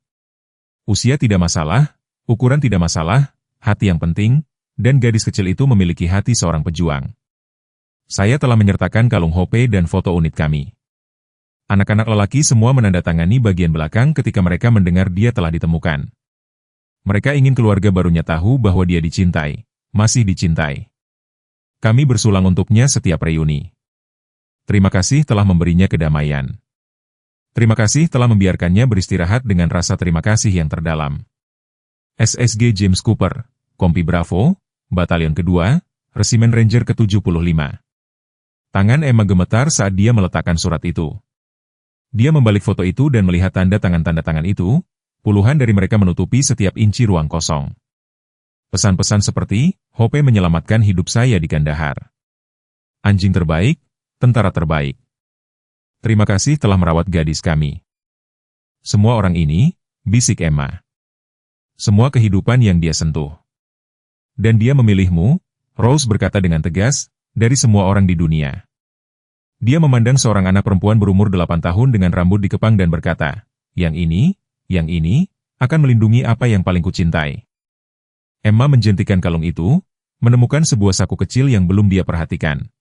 Usia tidak masalah, ukuran tidak masalah, hati yang penting, dan gadis kecil itu memiliki hati seorang pejuang. Saya telah menyertakan kalung Hope dan foto unit kami. Anak-anak lelaki semua menandatangani bagian belakang ketika mereka mendengar dia telah ditemukan. Mereka ingin keluarga barunya tahu bahwa dia dicintai, masih dicintai. Kami bersulang untuknya setiap reuni. Terima kasih telah memberinya kedamaian. Terima kasih telah membiarkannya beristirahat dengan rasa terima kasih yang terdalam. SSG James Cooper, Kompi Bravo, Batalion Kedua, Resimen Ranger ke-75. Tangan Emma gemetar saat dia meletakkan surat itu. Dia membalik foto itu dan melihat tanda tangan itu, puluhan dari mereka menutupi setiap inci ruang kosong. Pesan-pesan seperti, Hope menyelamatkan hidup saya di Kandahar. Anjing terbaik, tentara terbaik. Terima kasih telah merawat gadis kami. Semua orang ini, bisik Emma. Semua kehidupan yang dia sentuh. Dan dia memilihmu, Rose berkata dengan tegas, dari semua orang di dunia. Dia memandang seorang anak perempuan berumur 8 tahun dengan rambut dikepang dan berkata, yang ini, akan melindungi apa yang paling kucintai. Emma menjentikan kalung itu, menemukan sebuah saku kecil yang belum dia perhatikan.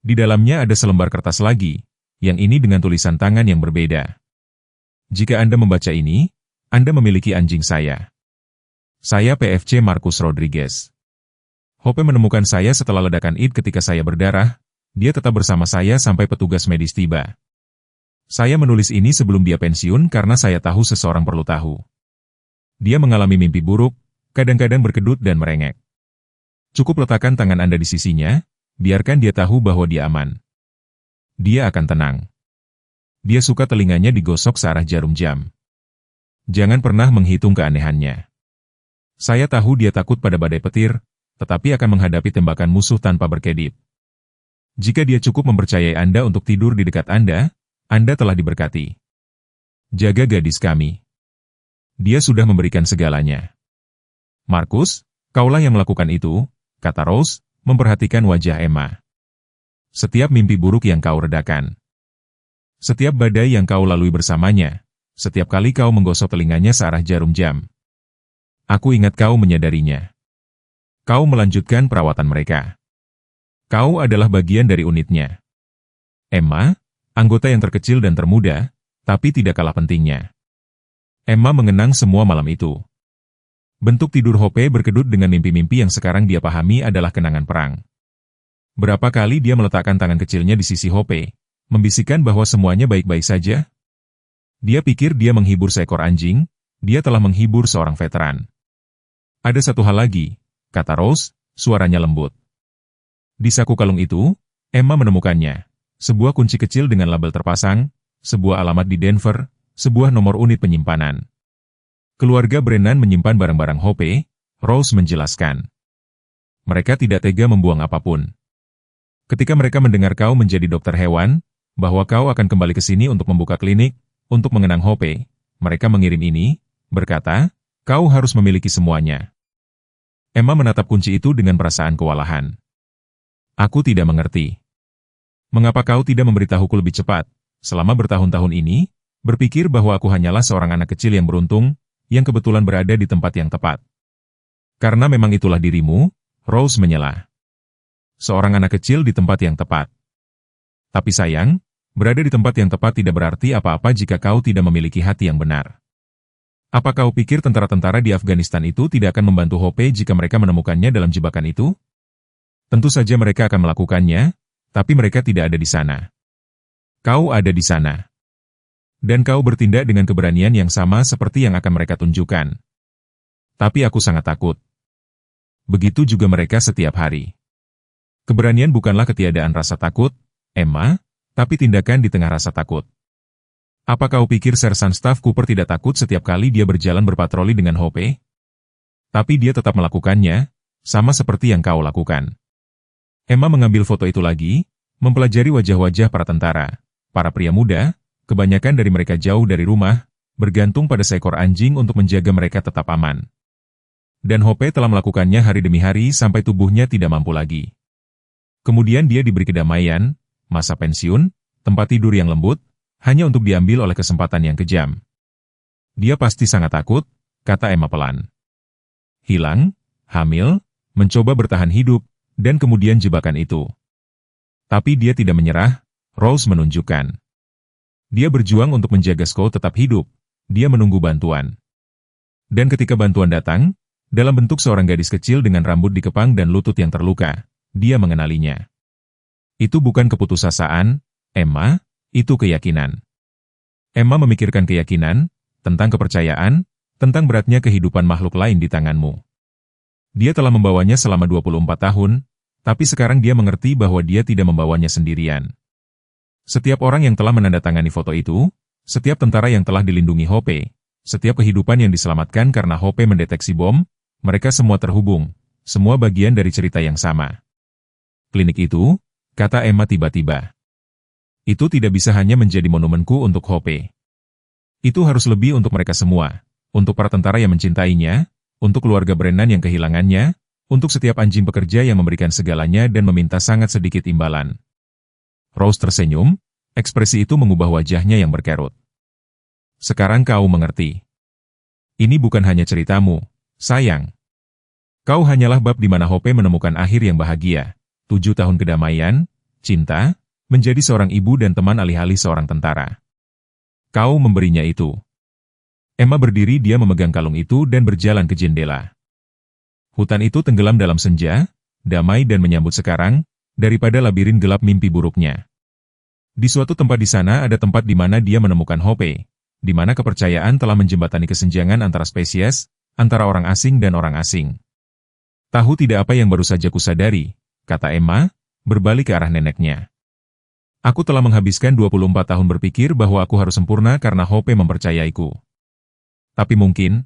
Di dalamnya ada selembar kertas lagi, yang ini dengan tulisan tangan yang berbeda. Jika Anda membaca ini, Anda memiliki anjing saya. Saya PFC Marcus Rodriguez. Hope menemukan saya setelah ledakan it ketika saya berdarah, dia tetap bersama saya sampai petugas medis tiba. Saya menulis ini sebelum dia pensiun karena saya tahu seseorang perlu tahu. Dia mengalami mimpi buruk, kadang-kadang berkedut dan merengek. Cukup letakkan tangan Anda di sisinya, biarkan dia tahu bahwa dia aman. Dia akan tenang. Dia suka telinganya digosok searah jarum jam. Jangan pernah menghitung keanehannya. Saya tahu dia takut pada badai petir, tetapi akan menghadapi tembakan musuh tanpa berkedip. Jika dia cukup mempercayai Anda untuk tidur di dekat Anda telah diberkati. Jaga gadis kami. Dia sudah memberikan segalanya. Marcus, kaulah yang melakukan itu, kata Rose, memperhatikan wajah Emma. Setiap mimpi buruk yang kau redakan. Setiap badai yang kau lalui bersamanya, setiap kali kau menggosok telinganya searah jarum jam. Aku ingat kau menyadarinya. Kau melanjutkan perawatan mereka. Kau adalah bagian dari unitnya. Emma, anggota yang terkecil dan termuda, tapi tidak kalah pentingnya. Emma mengenang semua malam itu. Bentuk tidur Hope berkedut dengan mimpi-mimpi yang sekarang dia pahami adalah kenangan perang. Berapa kali dia meletakkan tangan kecilnya di sisi Hope, membisikkan bahwa semuanya baik-baik saja? Dia pikir dia menghibur seekor anjing, dia telah menghibur seorang veteran. Ada satu hal lagi, kata Rose, suaranya lembut. Di saku kalung itu, Emma menemukannya. Sebuah kunci kecil dengan label terpasang, sebuah alamat di Denver, sebuah nomor unit penyimpanan. Keluarga Brennan menyimpan barang-barang Hope, Rose menjelaskan. Mereka tidak tega membuang apapun. Ketika mereka mendengar kau menjadi dokter hewan, bahwa kau akan kembali ke sini untuk membuka klinik, untuk mengenang Hope, mereka mengirim ini, berkata, kau harus memiliki semuanya. Emma menatap kunci itu dengan perasaan kewalahan. Aku tidak mengerti. Mengapa kau tidak memberitahuku lebih cepat, selama bertahun-tahun ini, berpikir bahwa aku hanyalah seorang anak kecil yang beruntung, yang kebetulan berada di tempat yang tepat. Karena memang itulah dirimu, Rose menyela. Seorang anak kecil di tempat yang tepat. Tapi sayang, berada di tempat yang tepat tidak berarti apa-apa jika kau tidak memiliki hati yang benar. Apa kau pikir tentara-tentara di Afghanistan itu tidak akan membantu Hope jika mereka menemukannya dalam jebakan itu? Tentu saja mereka akan melakukannya, tapi mereka tidak ada di sana. Kau ada di sana. Dan kau bertindak dengan keberanian yang sama seperti yang akan mereka tunjukkan. Tapi aku sangat takut. Begitu juga mereka setiap hari. Keberanian bukanlah ketiadaan rasa takut, Emma, tapi tindakan di tengah rasa takut. Apa kau pikir Sersan Staff Cooper tidak takut setiap kali dia berjalan berpatroli dengan Hope? Tapi dia tetap melakukannya, sama seperti yang kau lakukan. Emma mengambil foto itu lagi, mempelajari wajah-wajah para tentara, para pria muda, kebanyakan dari mereka jauh dari rumah, bergantung pada seekor anjing untuk menjaga mereka tetap aman. Dan Hope telah melakukannya hari demi hari sampai tubuhnya tidak mampu lagi. Kemudian dia diberi kedamaian, masa pensiun, tempat tidur yang lembut, hanya untuk diambil oleh kesempatan yang kejam. Dia pasti sangat takut, kata Emma pelan. Hilang, hamil, mencoba bertahan hidup, dan kemudian jebakan itu. Tapi dia tidak menyerah, Rose menunjukkan. Dia berjuang untuk menjaga Scott tetap hidup, dia menunggu bantuan. Dan ketika bantuan datang, dalam bentuk seorang gadis kecil dengan rambut dikepang dan lutut yang terluka, dia mengenalinya. Itu bukan keputusasaan, Emma, itu keyakinan. Emma memikirkan keyakinan, tentang kepercayaan, tentang beratnya kehidupan makhluk lain di tanganmu. Dia telah membawanya selama 24 tahun, tapi sekarang dia mengerti bahwa dia tidak membawanya sendirian. Setiap orang yang telah menandatangani foto itu, setiap tentara yang telah dilindungi Hope, setiap kehidupan yang diselamatkan karena Hope mendeteksi bom, mereka semua terhubung, semua bagian dari cerita yang sama. Klinik itu, kata Emma tiba-tiba. Itu tidak bisa hanya menjadi monumenku untuk Hope. Itu harus lebih untuk mereka semua, untuk para tentara yang mencintainya, untuk keluarga Brennan yang kehilangannya, untuk setiap anjing pekerja yang memberikan segalanya dan meminta sangat sedikit imbalan. Rose tersenyum, ekspresi itu mengubah wajahnya yang berkerut. Sekarang kau mengerti. Ini bukan hanya ceritamu, sayang. Kau hanyalah bab di mana Hope menemukan akhir yang bahagia, 7 tahun kedamaian, cinta, menjadi seorang ibu dan teman alih-alih seorang tentara. Kau memberinya itu. Emma berdiri, dia memegang kalung itu dan berjalan ke jendela. Hutan itu tenggelam dalam senja, damai dan menyambut sekarang, daripada labirin gelap mimpi buruknya. Di suatu tempat di sana ada tempat di mana dia menemukan Hope, di mana kepercayaan telah menjembatani kesenjangan antara spesies, antara orang asing dan orang asing. Tahu tidak apa yang baru saja kusadari, kata Emma, berbalik ke arah neneknya. Aku telah menghabiskan 24 tahun berpikir bahwa aku harus sempurna karena Hope mempercayaiku. Tapi mungkin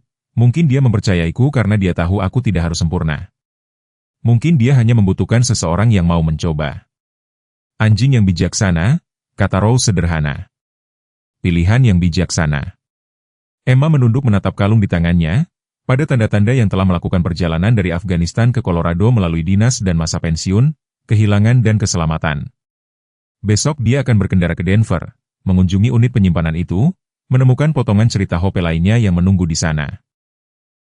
dia mempercayaiku karena dia tahu aku tidak harus sempurna. Mungkin dia hanya membutuhkan seseorang yang mau mencoba. Anjing yang bijaksana, kata Rose sederhana. Pilihan yang bijaksana. Emma menunduk menatap kalung di tangannya, pada tanda-tanda yang telah melakukan perjalanan dari Afghanistan ke Colorado melalui dinas dan masa pensiun, kehilangan dan keselamatan. Besok dia akan berkendara ke Denver, mengunjungi unit penyimpanan itu, menemukan potongan cerita Hope lainnya yang menunggu di sana.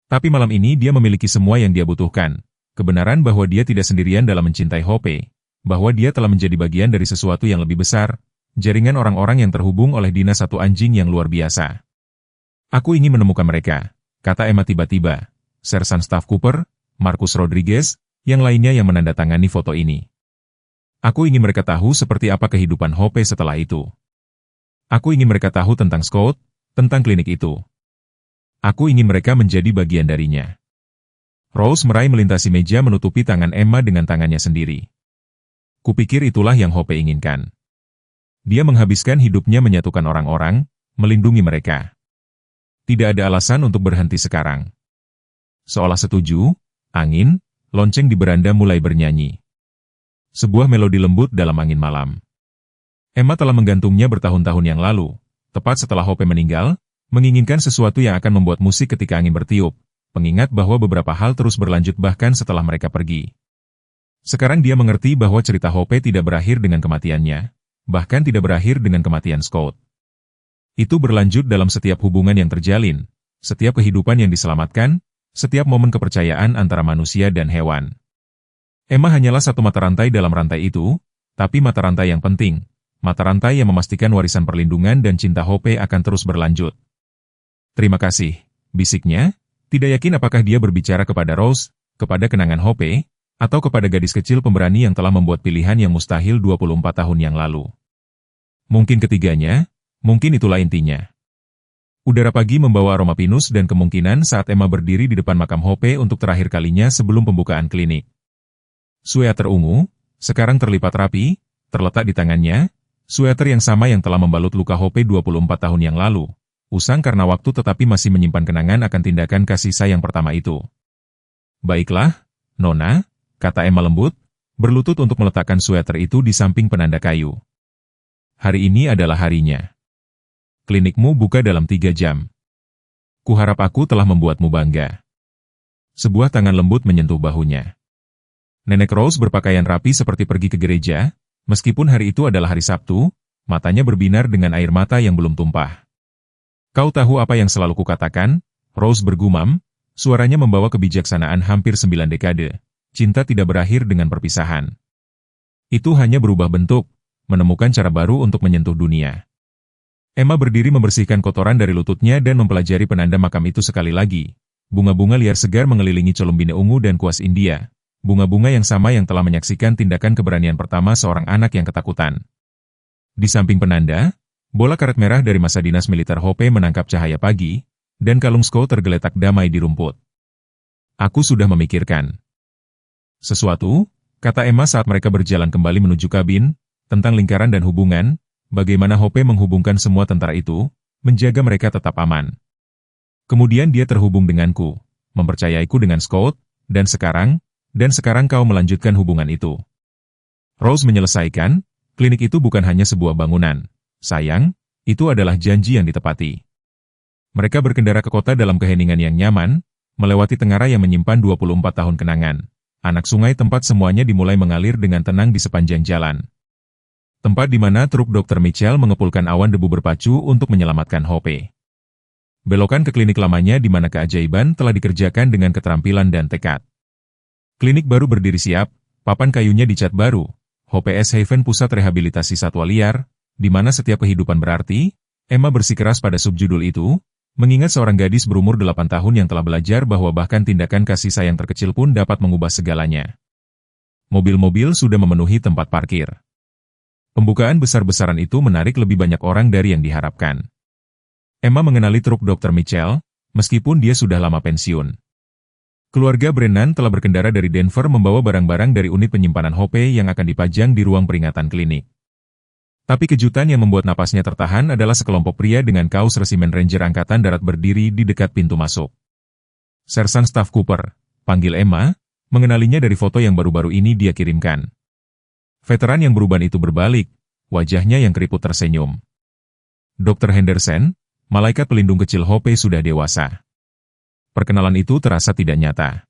Tapi malam ini dia memiliki semua yang dia butuhkan, kebenaran bahwa dia tidak sendirian dalam mencintai Hope, bahwa dia telah menjadi bagian dari sesuatu yang lebih besar, jaringan orang-orang yang terhubung oleh dinas satu anjing yang luar biasa. Aku ingin menemukan mereka, kata Emma tiba-tiba, Sersan Staff Cooper, Marcus Rodriguez, yang lainnya yang menandatangani foto ini. Aku ingin mereka tahu seperti apa kehidupan Hope setelah itu. Aku ingin mereka tahu tentang Scott, tentang klinik itu. Aku ingin mereka menjadi bagian darinya. Rose meraih melintasi meja menutupi tangan Emma dengan tangannya sendiri. Kupikir itulah yang Hope inginkan. Dia menghabiskan hidupnya menyatukan orang-orang, melindungi mereka. Tidak ada alasan untuk berhenti sekarang. Seolah setuju, angin, lonceng di beranda mulai bernyanyi. Sebuah melodi lembut dalam angin malam. Emma telah menggantungnya bertahun-tahun yang lalu, tepat setelah Hope meninggal, menginginkan sesuatu yang akan membuat musik ketika angin bertiup, pengingat bahwa beberapa hal terus berlanjut bahkan setelah mereka pergi. Sekarang dia mengerti bahwa cerita Hope tidak berakhir dengan kematiannya, bahkan tidak berakhir dengan kematian Scott. Itu berlanjut dalam setiap hubungan yang terjalin, setiap kehidupan yang diselamatkan, setiap momen kepercayaan antara manusia dan hewan. Emma hanyalah satu mata rantai dalam rantai itu, tapi mata rantai yang penting, mata rantai yang memastikan warisan perlindungan dan cinta Hope akan terus berlanjut. Terima kasih, bisiknya, tidak yakin apakah dia berbicara kepada Rose, kepada kenangan Hope, atau kepada gadis kecil pemberani yang telah membuat pilihan yang mustahil 24 tahun yang lalu. Mungkin ketiganya, mungkin itulah intinya. Udara pagi membawa aroma pinus dan kemungkinan saat Emma berdiri di depan makam Hope untuk terakhir kalinya sebelum pembukaan klinik. Sweater ungu, sekarang terlipat rapi, terletak di tangannya, sweater yang sama yang telah membalut luka Hope 24 tahun yang lalu, usang karena waktu tetapi masih menyimpan kenangan akan tindakan kasih sayang pertama itu. Baiklah, Nona, kata Emma lembut, berlutut untuk meletakkan sweater itu di samping penanda kayu. Hari ini adalah harinya. Klinikmu buka dalam 3 jam. Kuharap aku telah membuatmu bangga. Sebuah tangan lembut menyentuh bahunya. Nenek Rose berpakaian rapi seperti pergi ke gereja, meskipun hari itu adalah hari Sabtu, matanya berbinar dengan air mata yang belum tumpah. Kau tahu apa yang selalu kukatakan? Rose bergumam, suaranya membawa kebijaksanaan hampir 9 dekade. Cinta tidak berakhir dengan perpisahan. Itu hanya berubah bentuk, menemukan cara baru untuk menyentuh dunia. Emma berdiri membersihkan kotoran dari lututnya dan mempelajari penanda makam itu sekali lagi. Bunga-bunga liar segar mengelilingi columbine ungu dan kuas India. Bunga-bunga yang sama yang telah menyaksikan tindakan keberanian pertama seorang anak yang ketakutan. Di samping penanda, bola karet merah dari masa dinas militer Hope menangkap cahaya pagi, dan kalung Scott tergeletak damai di rumput. Aku sudah memikirkan sesuatu, kata Emma saat mereka berjalan kembali menuju kabin, tentang lingkaran dan hubungan, bagaimana Hope menghubungkan semua tentara itu, menjaga mereka tetap aman. Kemudian dia terhubung denganku, mempercayaiku dengan Scott, dan sekarang kau melanjutkan hubungan itu. Rose menyelesaikan, klinik itu bukan hanya sebuah bangunan. Sayang, itu adalah janji yang ditepati. Mereka berkendara ke kota dalam keheningan yang nyaman, melewati tengara yang menyimpan 24 tahun kenangan. Anak sungai tempat semuanya dimulai mengalir dengan tenang di sepanjang jalan. Tempat di mana truk Dr. Mitchell mengepulkan awan debu berpacu untuk menyelamatkan Hope. Belokan ke klinik lamanya di mana keajaiban telah dikerjakan dengan keterampilan dan tekad. Klinik baru berdiri siap, papan kayunya dicat baru, Hope S. Haven Pusat Rehabilitasi Satwa Liar, di mana setiap kehidupan berarti. Emma bersikeras pada subjudul itu, mengingat seorang gadis berumur 8 tahun yang telah belajar bahwa bahkan tindakan kasih sayang terkecil pun dapat mengubah segalanya. Mobil-mobil sudah memenuhi tempat parkir. Pembukaan besar-besaran itu menarik lebih banyak orang dari yang diharapkan. Emma mengenali truk Dr. Mitchell, meskipun dia sudah lama pensiun. Keluarga Brennan telah berkendara dari Denver membawa barang-barang dari unit penyimpanan Hope yang akan dipajang di ruang peringatan klinik. Tapi kejutan yang membuat napasnya tertahan adalah sekelompok pria dengan kaos resimen Ranger Angkatan Darat berdiri di dekat pintu masuk. Sersan Staff Cooper, panggil Emma, mengenalinya dari foto yang baru-baru ini dia kirimkan. Veteran yang beruban itu berbalik, wajahnya yang keriput tersenyum. Dr. Henderson, malaikat pelindung kecil Hope sudah dewasa. Perkenalan itu terasa tidak nyata.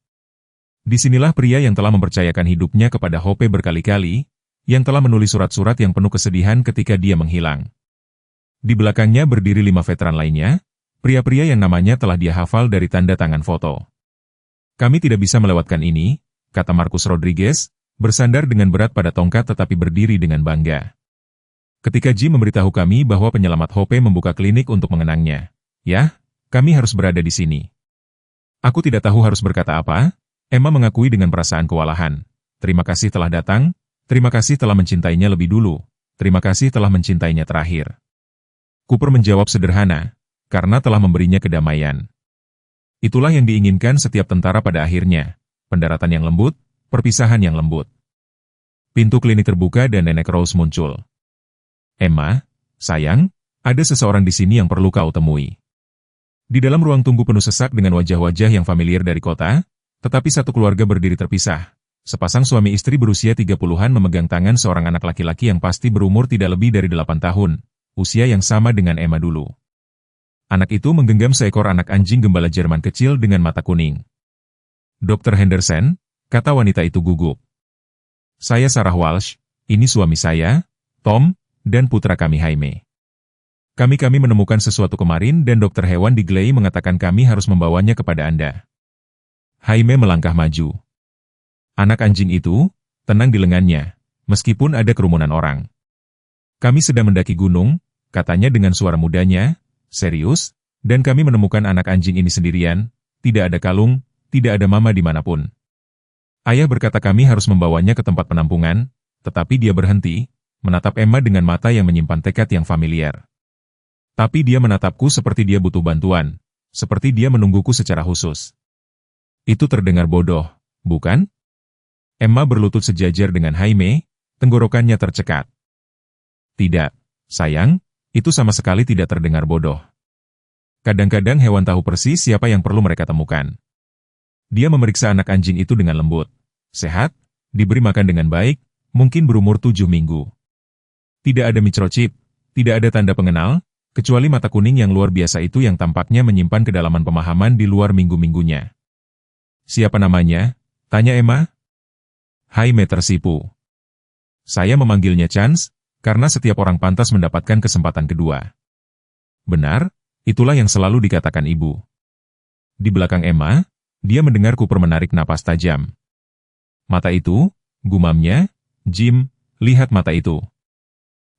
Disinilah pria yang telah mempercayakan hidupnya kepada Hope berkali-kali, yang telah menulis surat-surat yang penuh kesedihan ketika dia menghilang. Di belakangnya berdiri 5 veteran lainnya, pria-pria yang namanya telah dia hafal dari tanda tangan foto. Kami tidak bisa melewatkan ini, kata Marcus Rodriguez, bersandar dengan berat pada tongkat tetapi berdiri dengan bangga. Ketika Jim memberitahu kami bahwa penyelamat Hope membuka klinik untuk mengenangnya. Ya, kami harus berada di sini. Aku tidak tahu harus berkata apa, Emma mengakui dengan perasaan kewalahan. Terima kasih telah datang, terima kasih telah mencintainya lebih dulu, terima kasih telah mencintainya terakhir. Cooper menjawab sederhana, karena telah memberinya kedamaian. Itulah yang diinginkan setiap tentara pada akhirnya, pendaratan yang lembut, perpisahan yang lembut. Pintu klinik terbuka dan Nenek Rose muncul. Emma, sayang, ada seseorang di sini yang perlu kau temui. Di dalam ruang tunggu penuh sesak dengan wajah-wajah yang familiar dari kota, tetapi satu keluarga berdiri terpisah. Sepasang suami istri berusia 30-an memegang tangan seorang anak laki-laki yang pasti berumur tidak lebih dari 8 tahun, usia yang sama dengan Emma dulu. Anak itu menggenggam seekor anak anjing gembala Jerman kecil dengan mata kuning. Dr. Henderson, kata wanita itu gugup. Saya Sarah Walsh, ini suami saya, Tom, dan putra kami Jaime. Kami menemukan sesuatu kemarin dan dokter hewan di Gley mengatakan kami harus membawanya kepada Anda. Jaime melangkah maju. Anak anjing itu, tenang di lengannya, meskipun ada kerumunan orang. Kami sedang mendaki gunung, katanya dengan suara mudanya, serius, dan kami menemukan anak anjing ini sendirian, tidak ada kalung, tidak ada mama dimanapun. Ayah berkata kami harus membawanya ke tempat penampungan, tetapi dia berhenti, menatap Emma dengan mata yang menyimpan tekad yang familiar. Tapi dia menatapku seperti dia butuh bantuan, seperti dia menungguku secara khusus. Itu terdengar bodoh, bukan? Emma berlutut sejajar dengan Jaime, tenggorokannya tercekat. Tidak, sayang, itu sama sekali tidak terdengar bodoh. Kadang-kadang hewan tahu persis siapa yang perlu mereka temukan. Dia memeriksa anak anjing itu dengan lembut. Sehat, diberi makan dengan baik, mungkin berumur 7 minggu. Tidak ada microchip, tidak ada tanda pengenal, kecuali mata kuning yang luar biasa itu yang tampaknya menyimpan kedalaman pemahaman di luar minggu-minggunya. Siapa namanya? Tanya Emma. Jaime tersipu. Saya memanggilnya Chance, karena setiap orang pantas mendapatkan kesempatan kedua. Benar, itulah yang selalu dikatakan ibu. Di belakang Emma, dia mendengar Cooper menarik napas tajam. Mata itu, gumamnya, Jim, lihat mata itu.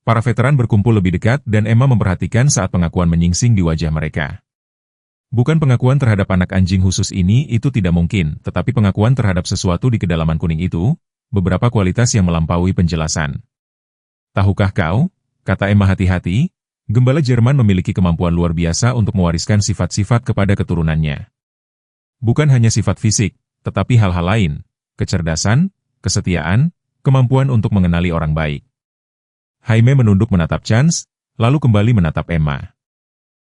Para veteran berkumpul lebih dekat dan Emma memperhatikan saat pengakuan menyingsing di wajah mereka. Bukan pengakuan terhadap anak anjing khusus ini itu tidak mungkin, tetapi pengakuan terhadap sesuatu di kedalaman kuning itu, beberapa kualitas yang melampaui penjelasan. Tahukah kau, kata Emma hati-hati, gembala Jerman memiliki kemampuan luar biasa untuk mewariskan sifat-sifat kepada keturunannya. Bukan hanya sifat fisik, tetapi hal-hal lain, kecerdasan, kesetiaan, kemampuan untuk mengenali orang baik. Jaime menunduk menatap Chance, lalu kembali menatap Emma.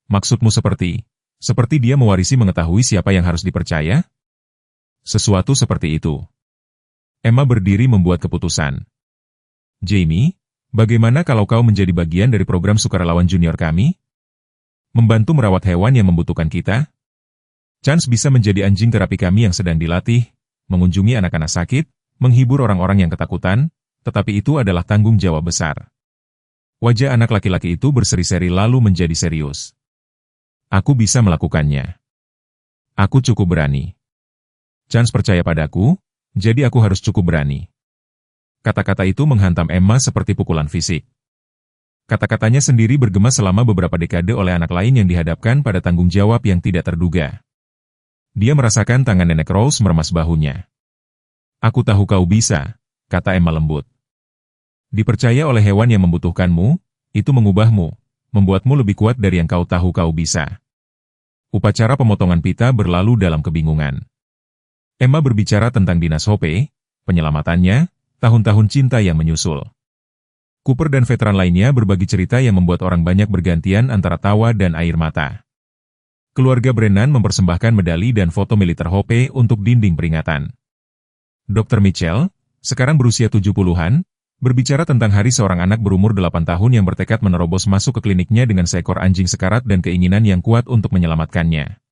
Maksudmu seperti dia mewarisi mengetahui siapa yang harus dipercaya? Sesuatu seperti itu. Emma berdiri membuat keputusan. Jamie, bagaimana kalau kau menjadi bagian dari program sukarelawan junior kami? Membantu merawat hewan yang membutuhkan kita? Chance bisa menjadi anjing terapi kami yang sedang dilatih, mengunjungi anak-anak sakit, menghibur orang-orang yang ketakutan, tetapi itu adalah tanggung jawab besar. Wajah anak laki-laki itu berseri-seri lalu menjadi serius. Aku bisa melakukannya. Aku cukup berani. Chance percaya padaku, jadi aku harus cukup berani. Kata-kata itu menghantam Emma seperti pukulan fisik. Kata-katanya sendiri bergema selama beberapa dekade oleh anak lain yang dihadapkan pada tanggung jawab yang tidak terduga. Dia merasakan tangan Nenek Rose meremas bahunya. Aku tahu kau bisa, kata Emma lembut. Dipercaya oleh hewan yang membutuhkanmu, itu mengubahmu, membuatmu lebih kuat dari yang kau tahu kau bisa. Upacara pemotongan pita berlalu dalam kebingungan. Emma berbicara tentang Dinas Hope, penyelamatannya, tahun-tahun cinta yang menyusul. Cooper dan veteran lainnya berbagi cerita yang membuat orang banyak bergantian antara tawa dan air mata. Keluarga Brennan mempersembahkan medali dan foto militer Hope untuk dinding peringatan. Dr. Mitchell, sekarang berusia 70-an, berbicara tentang hari seorang anak berumur 8 tahun yang bertekad menerobos masuk ke kliniknya dengan seekor anjing sekarat dan keinginan yang kuat untuk menyelamatkannya.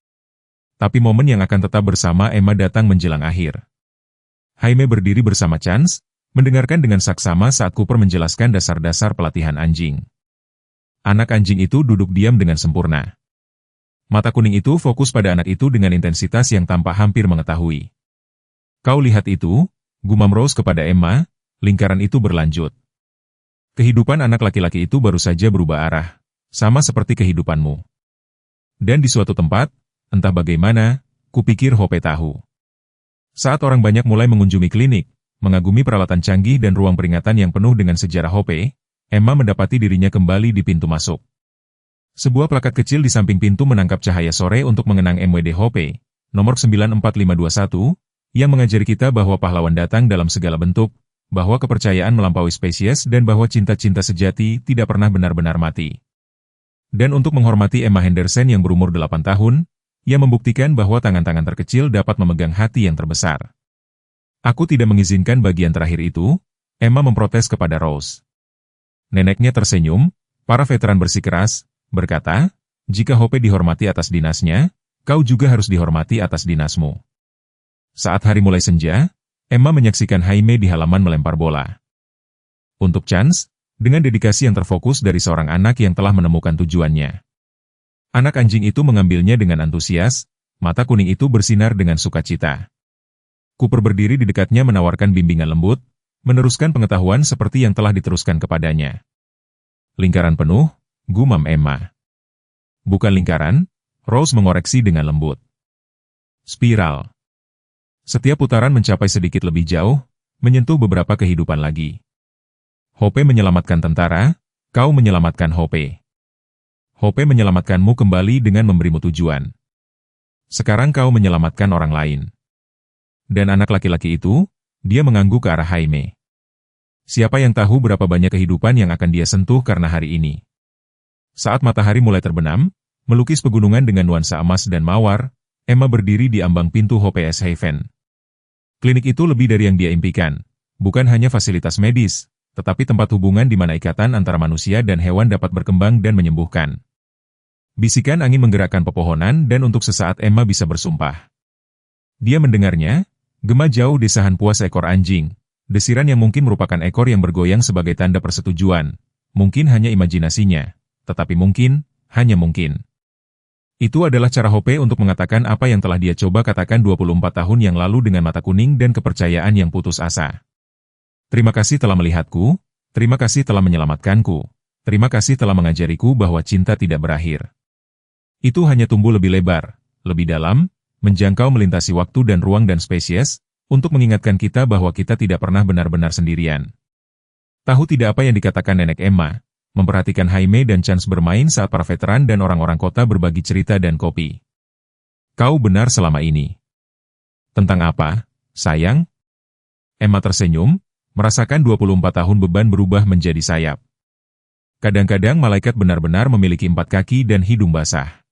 Tapi momen yang akan tetap bersama Emma datang menjelang akhir. Jaime berdiri bersama Chance, mendengarkan dengan saksama saat Cooper menjelaskan dasar-dasar pelatihan anjing. Anak anjing itu duduk diam dengan sempurna. Mata kuning itu fokus pada anak itu dengan intensitas yang tampak hampir mengetahui. Kau lihat itu, gumam Rose kepada Emma, lingkaran itu berlanjut. Kehidupan anak laki-laki itu baru saja berubah arah, sama seperti kehidupanmu. Dan di suatu tempat, entah bagaimana, kupikir Hope tahu. Saat orang banyak mulai mengunjungi klinik, mengagumi peralatan canggih dan ruang peringatan yang penuh dengan sejarah Hope, Emma mendapati dirinya kembali di pintu masuk. Sebuah plakat kecil di samping pintu menangkap cahaya sore untuk mengenang MWD Hope, nomor 94521, yang mengajari kita bahwa pahlawan datang dalam segala bentuk, bahwa kepercayaan melampaui spesies dan bahwa cinta-cinta sejati tidak pernah benar-benar mati. Dan untuk menghormati Emma Henderson yang berumur 8 tahun, ia membuktikan bahwa tangan-tangan terkecil dapat memegang hati yang terbesar. Aku tidak mengizinkan bagian terakhir itu, Emma memprotes kepada Rose. Neneknya tersenyum, para veteran bersikeras, berkata, jika Hope dihormati atas dinasnya, kau juga harus dihormati atas dinasmu. Saat hari mulai senja, Emma menyaksikan Jaime di halaman melempar bola. Untuk Chance, dengan dedikasi yang terfokus dari seorang anak yang telah menemukan tujuannya. Anak anjing itu mengambilnya dengan antusias, mata kuning itu bersinar dengan sukacita. Cooper berdiri di dekatnya menawarkan bimbingan lembut, meneruskan pengetahuan seperti yang telah diteruskan kepadanya. Lingkaran penuh, gumam Emma. Bukan lingkaran, Rose mengoreksi dengan lembut. Spiral. Setiap putaran mencapai sedikit lebih jauh, menyentuh beberapa kehidupan lagi. Hope menyelamatkan tentara, kau menyelamatkan Hope. Hope menyelamatkanmu kembali dengan memberimu tujuan. Sekarang kau menyelamatkan orang lain. Dan anak laki-laki itu, dia mengangguk ke arah Jaime. Siapa yang tahu berapa banyak kehidupan yang akan dia sentuh karena hari ini. Saat matahari mulai terbenam, melukis pegunungan dengan nuansa emas dan mawar, Emma berdiri di ambang pintu Hope S. Haven. Klinik itu lebih dari yang dia impikan, bukan hanya fasilitas medis, tetapi tempat hubungan di mana ikatan antara manusia dan hewan dapat berkembang dan menyembuhkan. Bisikan angin menggerakkan pepohonan dan untuk sesaat Emma bisa bersumpah. Dia mendengarnya, gema jauh desahan puas ekor anjing, desiran yang mungkin merupakan ekor yang bergoyang sebagai tanda persetujuan, mungkin hanya imajinasinya. Tetapi mungkin, hanya mungkin. Itu adalah cara Hope untuk mengatakan apa yang telah dia coba katakan 24 tahun yang lalu dengan mata kuning dan kepercayaan yang putus asa. Terima kasih telah melihatku, terima kasih telah menyelamatkanku, terima kasih telah mengajariku bahwa cinta tidak berakhir. Itu hanya tumbuh lebih lebar, lebih dalam, menjangkau melintasi waktu dan ruang dan spesies, untuk mengingatkan kita bahwa kita tidak pernah benar-benar sendirian. Tahu tidak apa yang dikatakan nenek Emma, memperhatikan Jaime dan Chance bermain saat para veteran dan orang-orang kota berbagi cerita dan kopi. Kau benar selama ini. Tentang apa, sayang? Emma tersenyum, merasakan 24 tahun beban berubah menjadi sayap. Kadang-kadang malaikat benar-benar memiliki 4 kaki dan hidung basah.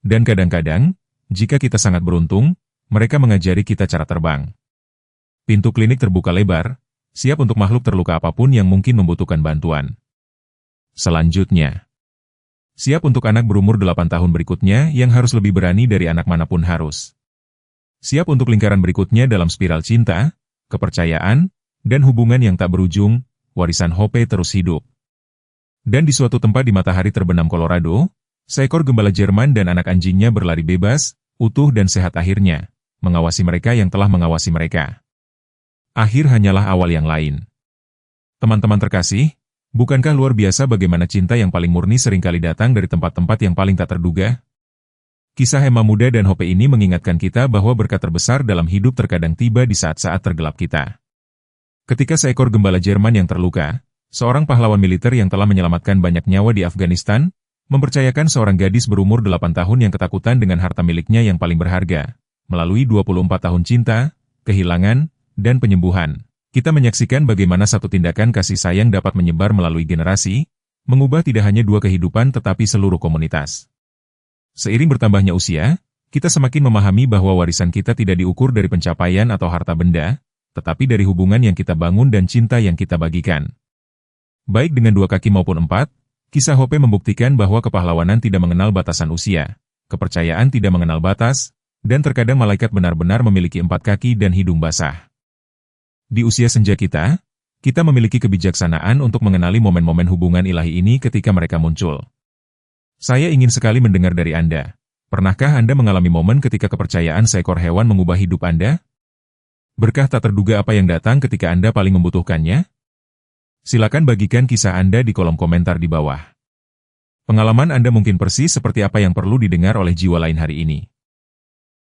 Dan kadang-kadang, jika kita sangat beruntung, mereka mengajari kita cara terbang. Pintu klinik terbuka lebar, siap untuk makhluk terluka apapun yang mungkin membutuhkan bantuan. Selanjutnya, siap untuk anak berumur 8 tahun berikutnya yang harus lebih berani dari anak manapun harus. Siap untuk lingkaran berikutnya dalam spiral cinta, kepercayaan, dan hubungan yang tak berujung, warisan Hope terus hidup. Dan di suatu tempat di matahari terbenam Colorado, seekor gembala Jerman dan anak anjingnya berlari bebas, utuh dan sehat akhirnya, mengawasi mereka yang telah mengawasi mereka. Akhir hanyalah awal yang lain. Teman-teman terkasih, bukankah luar biasa bagaimana cinta yang paling murni seringkali datang dari tempat-tempat yang paling tak terduga? Kisah Emma muda dan Hope ini mengingatkan kita bahwa berkat terbesar dalam hidup terkadang tiba di saat-saat tergelap kita. Ketika seekor gembala Jerman yang terluka, seorang pahlawan militer yang telah menyelamatkan banyak nyawa di Afghanistan, mempercayakan seorang gadis berumur 8 tahun yang ketakutan dengan harta miliknya yang paling berharga, melalui 24 tahun cinta, kehilangan, dan penyembuhan. Kita menyaksikan bagaimana satu tindakan kasih sayang dapat menyebar melalui generasi, mengubah tidak hanya 2 kehidupan tetapi seluruh komunitas. Seiring bertambahnya usia, kita semakin memahami bahwa warisan kita tidak diukur dari pencapaian atau harta benda, tetapi dari hubungan yang kita bangun dan cinta yang kita bagikan. Baik dengan 2 kaki maupun 4, kisah Hope membuktikan bahwa kepahlawanan tidak mengenal batasan usia, kepercayaan tidak mengenal batas, dan terkadang malaikat benar-benar memiliki 4 kaki dan hidung basah. Di usia senja kita memiliki kebijaksanaan untuk mengenali momen-momen hubungan ilahi ini ketika mereka muncul. Saya ingin sekali mendengar dari Anda. Pernahkah Anda mengalami momen ketika kepercayaan seekor hewan mengubah hidup Anda? Berkah tak terduga apa yang datang ketika Anda paling membutuhkannya? Silakan bagikan kisah Anda di kolom komentar di bawah. Pengalaman Anda mungkin persis seperti apa yang perlu didengar oleh jiwa lain hari ini.